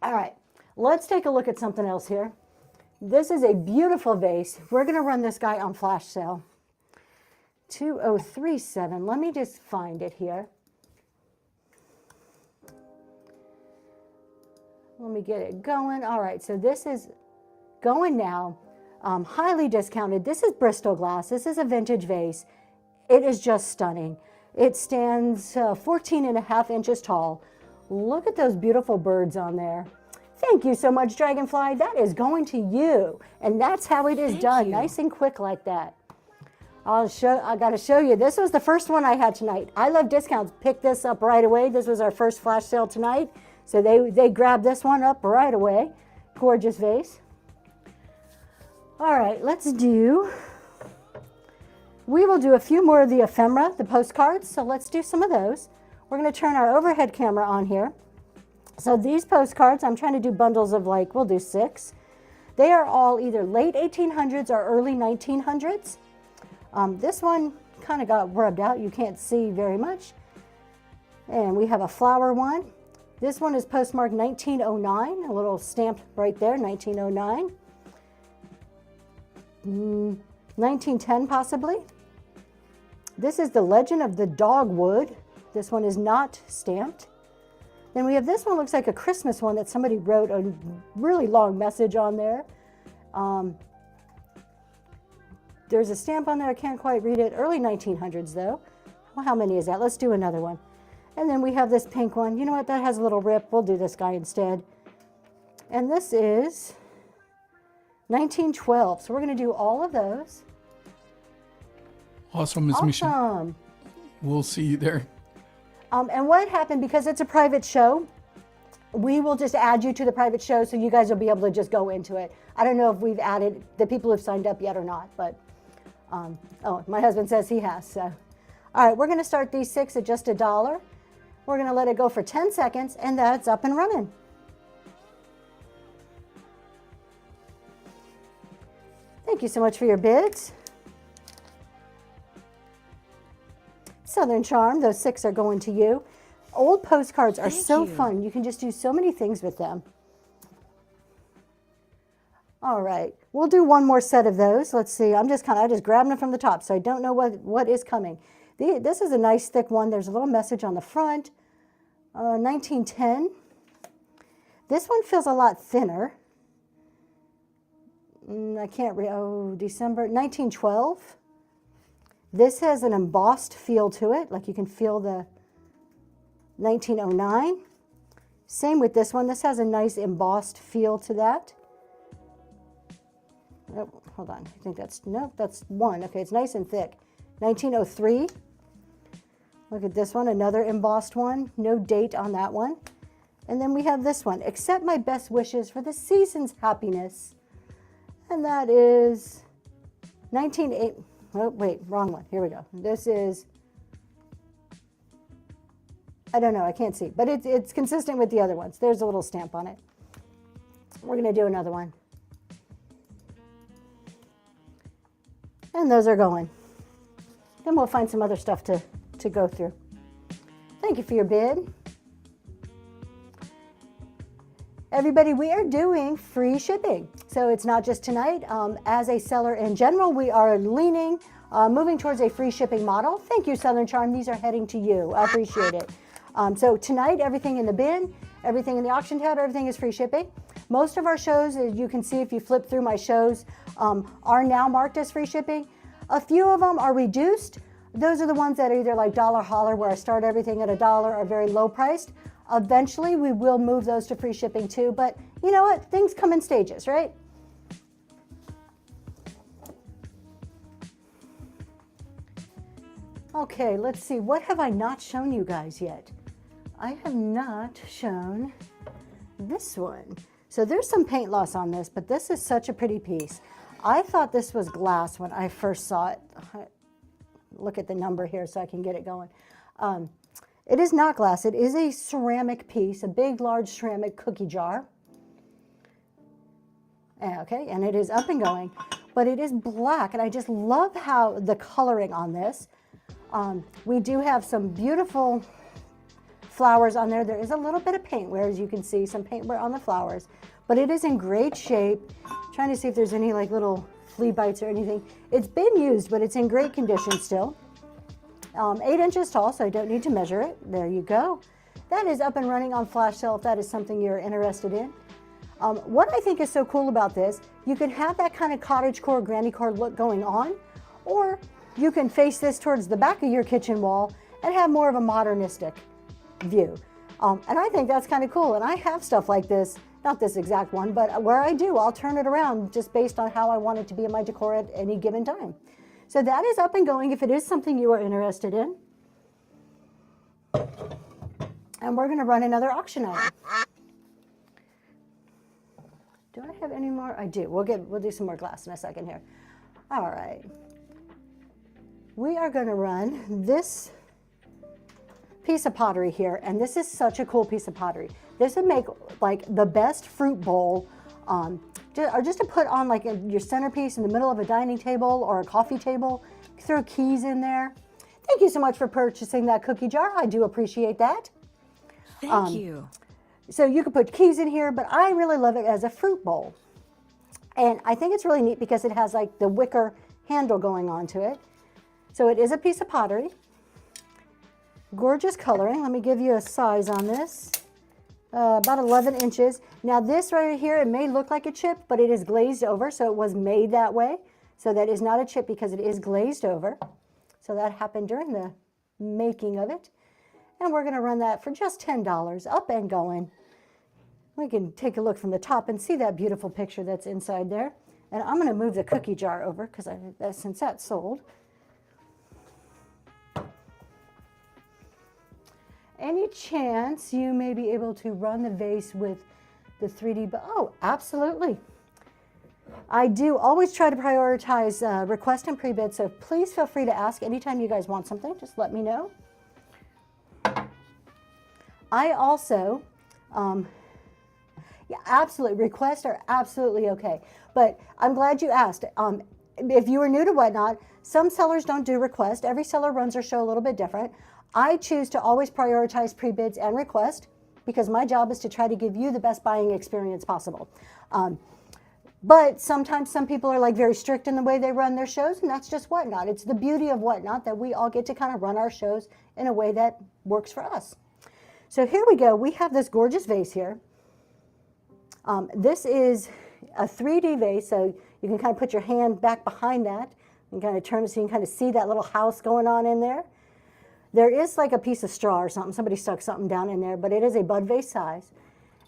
All right, let's take a look at something else here. This is a beautiful vase. We're going to run this guy on flash sale. 2037. Let me just find it here. Let me get it going. All right, so this is going now. Highly discounted. This is Bristol glass. This is a vintage vase. It is just stunning. It stands 14.5 inches tall. Look at those beautiful birds on there. Thank you so much, Dragonfly. That is going to you. And that's how it is done. Nice and quick like that. I got to show you. This was the first one I had tonight. I Love Discounts picked this up right away. This was our first flash sale tonight. So they grabbed this one up right away. Gorgeous vase. All right, we will do a few more of the ephemera, the postcards. So let's do some of those. We're going to turn our overhead camera on here. So these postcards, I'm trying to do bundles of we'll do 6. They are all either late 1800s or early 1900s. This one kind of got rubbed out. You can't see very much. And we have a flower one. This one is postmarked 1909, a little stamp right there, 1909. 1910 possibly. This is the Legend of the Dogwood. This one is not stamped. Then we have this one, looks like a Christmas one that somebody wrote a really long message on there. There's a stamp on there, I can't quite read it. Early 1900s though. Well, how many is that? Let's do another one. And then we have this pink one. You know what, that has a little rip. We'll do this guy instead. And this is 1912. So we're gonna do all of those. Awesome, Ms. Michelle. Awesome. We'll see you there. And what happened, because it's a private show, we will just add you to the private show so you guys will be able to just go into it. I don't know if we've added the people who've signed up yet or not, but, oh, my husband says he has, so. All right, we're going to start these 6 at just $1. We're going to let it go for 10 seconds, and that's up and running. Thank you so much for your bids. Southern Charm, those 6 are going to you. Old postcards are so fun. You can just do so many things with them. All right, we'll do one more set of those. Let's see, I just grabbed them from the top, so I don't know what is coming. This is a nice thick one. There's a little message on the front. 1910. This one feels a lot thinner. I can't read, December 1912. This has an embossed feel to it, like you can feel the 1909. Same with this one. This has a nice embossed feel to that. Oh, hold on, I think that's one. Okay, it's nice and thick. 1903. Look at this one, another embossed one. No date on that one. And then we have this one, accept my best wishes for the season's happiness. And that is 1908. Oh, wait, wrong one. Here we go. This is, I don't know, I can't see, but it's consistent with the other ones. There's a little stamp on it. We're going to do another one. And those are going. Then we'll find some other stuff to go through. Thank you for your bid. Everybody, we are doing free shipping. So it's not just tonight. As a seller in general, we are moving towards a free shipping model. Thank you, Southern Charm. These are heading to you. I appreciate it. So tonight, everything in the bin, everything in the auction tab, everything is free shipping. Most of our shows, as you can see if you flip through my shows, are now marked as free shipping. A few of them are reduced. Those are the ones that are either like Dolla, Holla, where I start everything at $1, are very low priced. Eventually, we will move those to free shipping too, but you know what? Things come in stages, right? Okay, let's see. What have I not shown you guys yet? I have not shown this one. So there's some paint loss on this, but this is such a pretty piece. I thought this was glass when I first saw it. Look at the number here so I can get it going. It is not glass. It is a ceramic piece, a big, large ceramic cookie jar. Okay, and it is up and going, but it is black, and I just love how the coloring on this. We do have some beautiful flowers on there. There is a little bit of paintwear, as you can see, some paintwear on the flowers, but it is in great shape. Trying to see if there's any like little flea bites or anything. It's been used, but it's in great condition still. 8 inches tall, so I don't need to measure it. There you go. That is up and running on flash sale if that is something you're interested in. What I think is so cool about this, you can have that kind of cottagecore, grannycore look going on, or you can face this towards the back of your kitchen wall and have more of a modernistic view. And I think that's kind of cool. And I have stuff like this, not this exact one, but where I do, I'll turn it around just based on how I want it to be in my decor at any given time. So that is up and going if it is something you are interested in. And we're going to run another auction item. Do I have any more? I do. We'll do some more glass in a second here. All right. We are going to run this piece of pottery here, and this is such a cool piece of pottery. This would make like the best fruit bowl, or just to put on like your centerpiece in the middle of a dining table or a coffee table. Throw keys in there. Thank you so much for purchasing that cookie jar. I do appreciate that. Thank you. So you could put keys in here, but I really love it as a fruit bowl. And I think it's really neat because it has like the wicker handle going onto it. So it is a piece of pottery. Gorgeous coloring. Let me give you a size on this. About 11 inches. Now this right here, it may look like a chip, but it is glazed over, so it was made that way. So that is not a chip because it is glazed over. So that happened during the making of it. And we're going to run that for just $10, up and going. We can take a look from the top and see that beautiful picture that's inside there. And I'm going to move the cookie jar over because since that's sold. Any chance you may be able to run the vase with the 3D? Oh, absolutely. I do always try to prioritize request and pre-bid, so please feel free to ask anytime you guys want something. Just let me know. I also, yeah, absolutely, requests are absolutely okay. But I'm glad you asked. If you are new to Whatnot, some sellers don't do request. Every seller runs their show a little bit different. I choose to always prioritize pre-bids and request because my job is to try to give you the best buying experience possible. But sometimes some people are like very strict in the way they run their shows, and that's just Whatnot. It's the beauty of Whatnot that we all get to kind of run our shows in a way that works for us. So here we go. We have this gorgeous vase here. This is a 3D vase, so you can kind of put your hand back behind that and kind of turn it so you can kind of see that little house going on in there. There is like a piece of straw or something. Somebody stuck something down in there, but it is a bud vase size.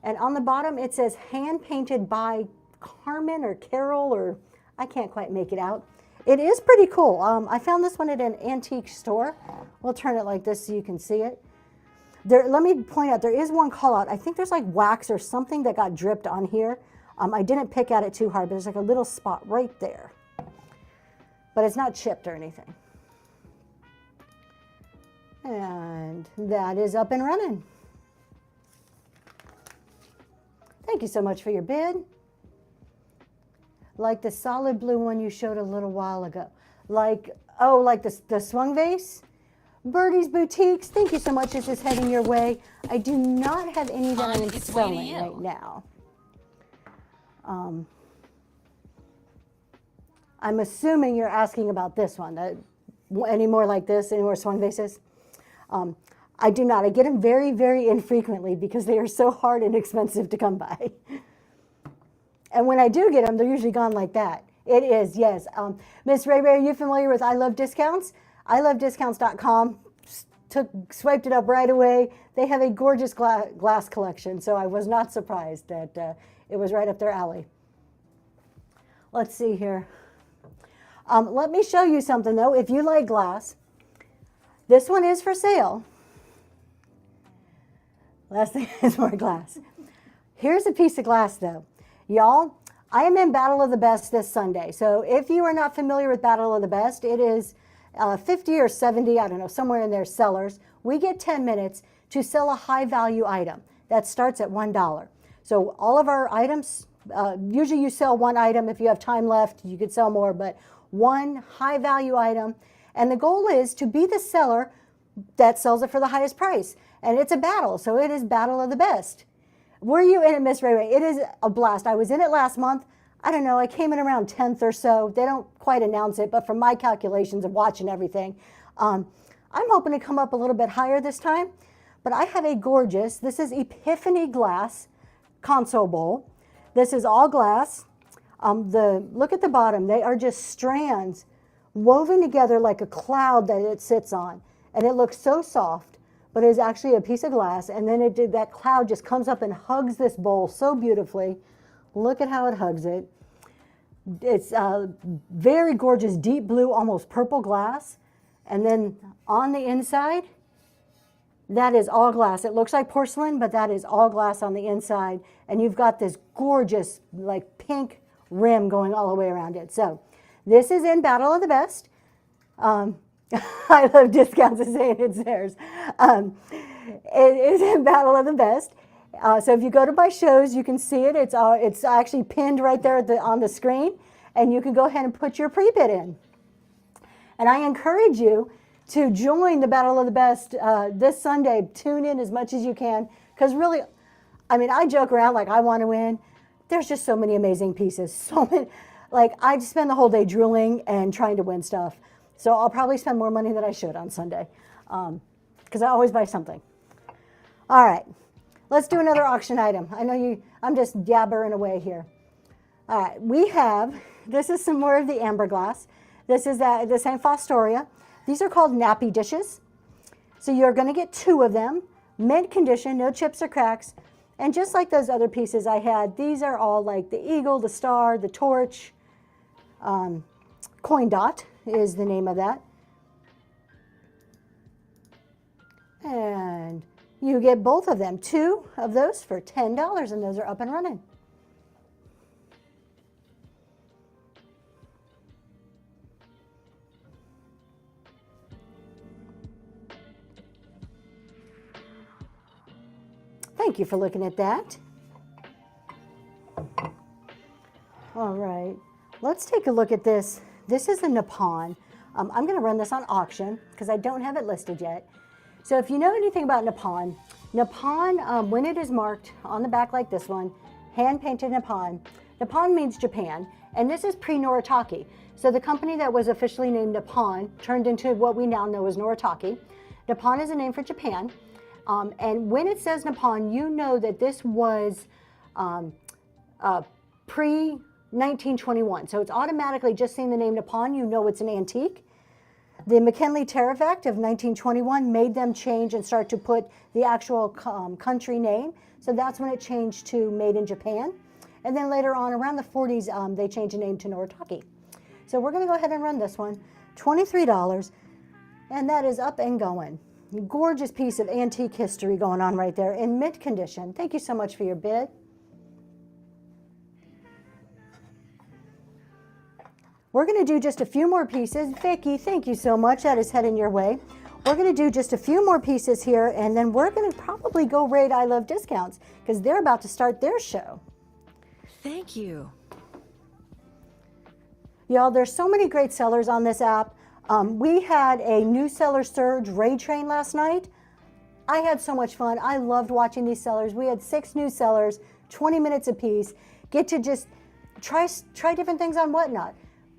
And on the bottom it says hand painted by Carmen or Carol, or I can't quite make it out. It is pretty cool. I found this one at an antique store. We'll turn it like this so you can see it. Let me point out, there is one call out. I think there's like wax or something that got dripped on here. I didn't pick at it too hard, but there's like a little spot right there. But it's not chipped or anything. And that is up and running. Thank you so much for your bid. Like the solid blue one you showed a little while ago. Like, oh, like the swung vase? Birdie's Boutiques, thank you so much. This is heading your way. I do not have any that I'm selling right now. I'm assuming you're asking about this one. Any more like this? Any more swung vases? I do not. I get them very, very infrequently because they are so hard and expensive to come by. And when I do get them, they're usually gone like that. It is, yes. Miss Ray Ray, are you familiar with I Love Discounts? ilovediscounts.com. Swiped it up right away. They have a gorgeous glass collection, so I was not surprised that it was right up their alley. Let's see here. Let me show you something, though. If you like glass, this one is for sale. Last thing is more glass. Here's a piece of glass, though. Y'all, I am in Battle of the Best this Sunday. So if you are not familiar with Battle of the Best, it is 50 or 70, I don't know, somewhere in there, sellers. We get 10 minutes to sell a high value item that starts at $1. So all of our items, usually you sell one item. If you have time left, you could sell more, but one high value item. And the goal is to be the seller that sells it for the highest price. And it's a battle, so it is Battle of the Best. Were you in it, Miss Ray Ray? It is a blast. I was in it last month. I don't know, I came in around 10th or so. They don't quite announce it, but from my calculations of watching everything, I'm hoping to come up a little bit higher this time. But I have a gorgeous, this is Epiphany glass console bowl. This is all glass. Look at the bottom. They are just strands woven together like a cloud that it sits on. And it looks so soft, but it is actually a piece of glass. And then that cloud just comes up and hugs this bowl so beautifully. Look at how it hugs it. It's very gorgeous, deep blue, almost purple glass. And then on the inside, that is all glass. It looks like porcelain, but that is all glass on the inside. And you've got this gorgeous, like pink rim going all the way around it. So this is in Battle of the Best. I Love Discounts is saying it's theirs. It is in Battle of the Best. So if you go to my shows, you can see it. It's actually pinned right there on the screen, and you can go ahead and put your pre-bid in. And I encourage you to join the Battle of the Best this Sunday. Tune in as much as you can, because really, I mean, I joke around like I want to win. There's just so many amazing pieces. So many, like I spend the whole day drooling and trying to win stuff. So I'll probably spend more money than I should on Sunday, because I always buy something. All right. Let's do another auction item. I know I'm just yabbering away here. All right, this is some more of the amber glass. This is the St. Fostoria. These are called nappy dishes. So you're going to get 2 of them, mint condition, no chips or cracks. And just like those other pieces I had, these are all like the eagle, the star, the torch. Coin dot is the name of that. And you get both of them, 2 of those for $10, and those are up and running. Thank you for looking at that. All right, let's take a look at this. This is a Nippon. I'm going to run this on auction because I don't have it listed yet. So if you know anything about Nippon, when it is marked on the back like this one, hand-painted Nippon, Nippon means Japan, and this is pre-Noritake. So the company that was officially named Nippon turned into what we now know as Noritake. Nippon is a name for Japan, and when it says Nippon, you know that this was pre-1921. So it's automatically, just seeing the name Nippon, you know it's an antique. The McKinley Tariff Act of 1921 made them change and start to put the actual country name. So that's when it changed to Made in Japan. And then later on, around the 40s, they changed the name to Noritake. So we're going to go ahead and run this one, $23, and that is up and going. Gorgeous piece of antique history going on right there in mint condition. Thank you so much for your bid. We're going to do just a few more pieces. Vicki, thank you so much. That is heading your way. We're going to do just a few more pieces here, and then we're going to probably go raid I Love Discounts because they're about to start their show. Thank you. Y'all, there's so many great sellers on this app. We had a new seller surge raid train last night. I had so much fun. I loved watching these sellers. We had 6 new sellers, 20 minutes apiece. Get to just try different things on Whatnot.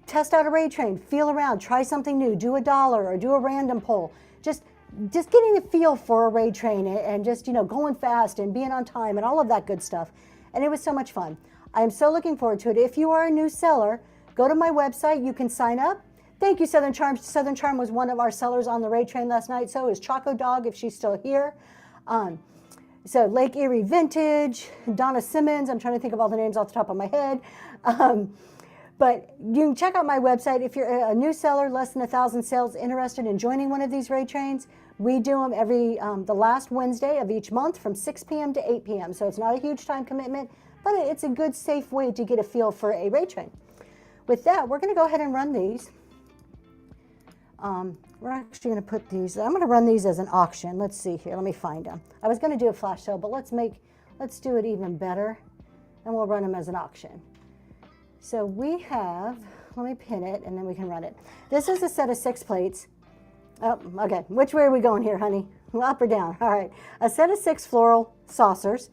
Test out a raid train, feel around, try something new, do a dollar or do a random poll. Just getting a feel for a raid train and just, going fast and being on time and all of that good stuff. And it was so much fun. I'm so looking forward to it. If you are a new seller, go to my website. You can sign up. Thank you, Southern Charm. Southern Charm was one of our sellers on the raid train last night. So is Choco Dog, if she's still here. So Lake Erie Vintage, Donna Simmons. I'm trying to think of all the names off the top of my head. But you can check out my website. If you're a new seller, less than 1,000 sales, interested in joining one of these raid trains, we do them every the last Wednesday of each month from 6 p.m. to 8 p.m. So it's not a huge time commitment, but it's a good, safe way to get a feel for a raid train. With that, we're going to go ahead and run these. We're actually going to put these, I'm going to run these as an auction. Let's see here. Let me find them. I was going to do a flash sale, but let's do it even better, and we'll run them as an auction. So we have, let me pin it, and then we can run it. This is a set of 6 plates. Oh, okay. Which way are we going here, honey? Up or down? All right. A set of 6 floral saucers.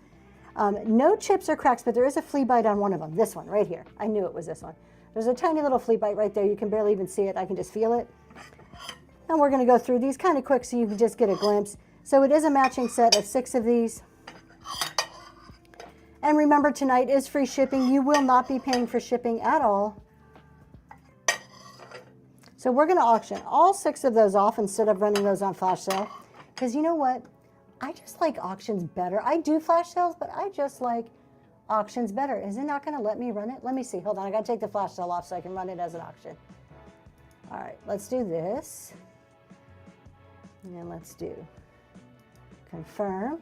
No chips or cracks, but there is a flea bite on one of them. This one right here. I knew it was this one. There's a tiny little flea bite right there. You can barely even see it. I can just feel it. And we're going to go through these kind of quick so you can just get a glimpse. So it is a matching set of 6 of these. And remember, tonight is free shipping. You will not be paying for shipping at all. So we're going to auction all 6 of those off instead of running those on flash sale. Because you know what? I just like auctions better. I do flash sales, but I just like auctions better. Is it not going to let me run it? Let me see. Hold on. I got to take the flash sale off so I can run it as an auction. All right. Let's do this. And let's do confirm.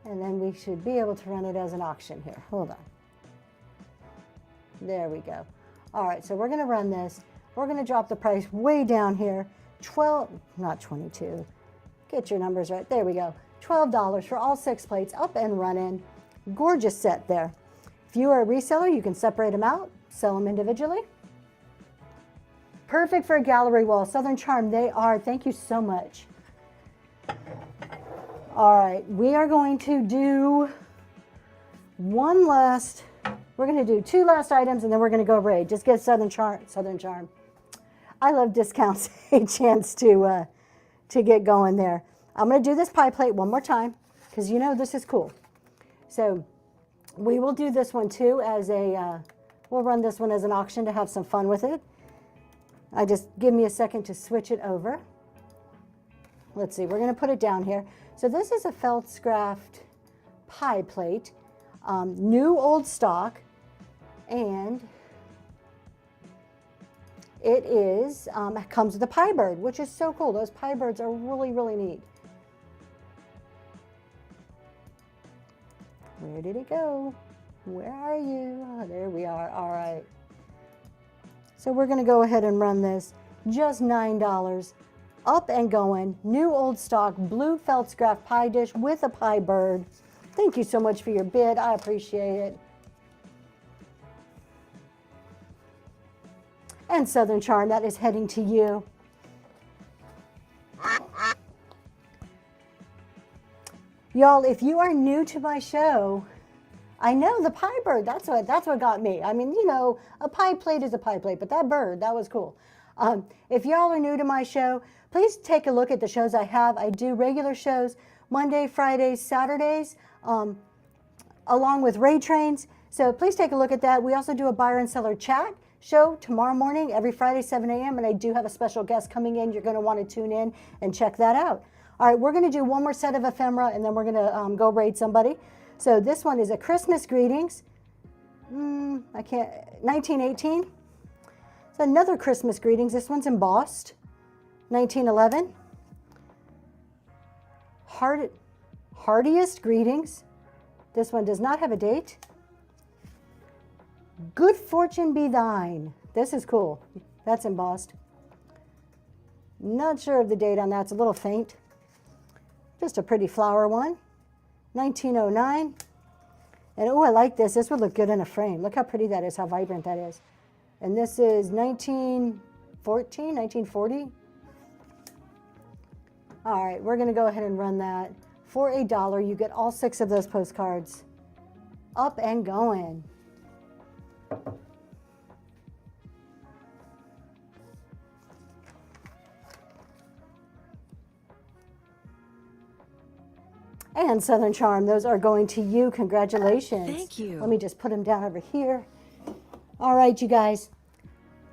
And then we should be able to run it as an auction here. Hold on. There we go. All right, so we're going to run this. We're going to drop the price way down here. 12, not 22. Get your numbers right. There we go. $12 for all 6 plates, up and running. Gorgeous set there. If you are a reseller, you can separate them out, sell them individually. Perfect for a gallery wall. Southern Charm, they are. Thank you so much. All right, we are going to do we're going to do 2 last items, and then we're going to go raid. Just get Southern Charm. I Love Discounts a chance to get going there. I'm going to do this pie plate one more time because this is cool. So we will do this one too as we'll run this one as an auction to have some fun with it. Just give me a second to switch it over. Let's see, we're going to put it down here. So this is a Feldcraft pie plate, new old stock, and it comes with a pie bird, which is so cool. Those pie birds are really, really neat. Where did it go? Where are you? Oh, there we are. All right. So we're going to go ahead and run this just $9. Up and going, new old stock, blue Feldsgraf pie dish with a pie bird. Thank you so much for your bid. I appreciate it. And Southern Charm, that is heading to you. Y'all, if you are new to my show, I know the pie bird, that's what got me. I mean, you know, a pie plate is a pie plate, but that bird, that was cool. If y'all are new to my show, please take a look at the shows I have. I do regular shows Monday, Fridays, Saturdays, along with raid trains. So please take a look at that. We also do a buyer and seller chat show tomorrow morning, every Friday, 7 a.m. And I do have a special guest coming in. You're going to want to tune in and check that out. All right, we're going to do one more set of ephemera, and then we're going to go raid somebody. So this one is a Christmas greetings. 1918. It's another Christmas greetings. This one's embossed. 1911. Heartiest greetings. This one does not have a date. Good fortune be thine. This is cool. That's embossed. Not sure of the date on that. It's a little faint. Just a pretty flower one. 1909. And oh, I like this. This would look good in a frame. Look how pretty that is, how vibrant that is. And this is 1914, 1940. All right, we're going to go ahead and run that. For $1, you get all 6 of those postcards. Up and going. And Southern Charm, those are going to you. Congratulations. Thank you. Let me just put them down over here. All right, you guys.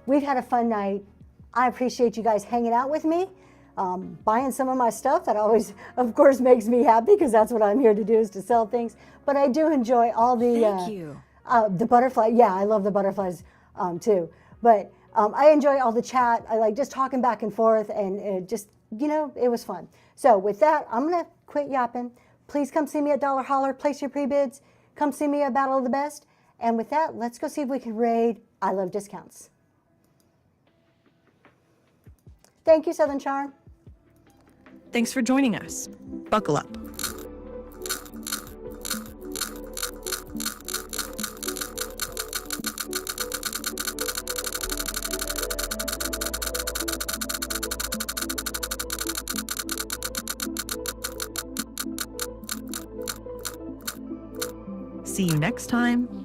We've had a fun night. I appreciate you guys hanging out with me, buying some of my stuff. That always, of course, makes me happy because that's what I'm here to do, is to sell things. But I do enjoy all the Thank you. The butterfly. Yeah, I love the butterflies too. But I enjoy all the chat. I like just talking back and forth, and it just, you know, it was fun. So with that, I'm gonna quit yapping. Please come see me at Dollar Holler. Place your pre-bids. Come see me at Battle of the Best. And with that, let's go see if we can raid I Love Discounts. Thank you, Southern Charm. Thanks for joining us. Buckle up. See you next time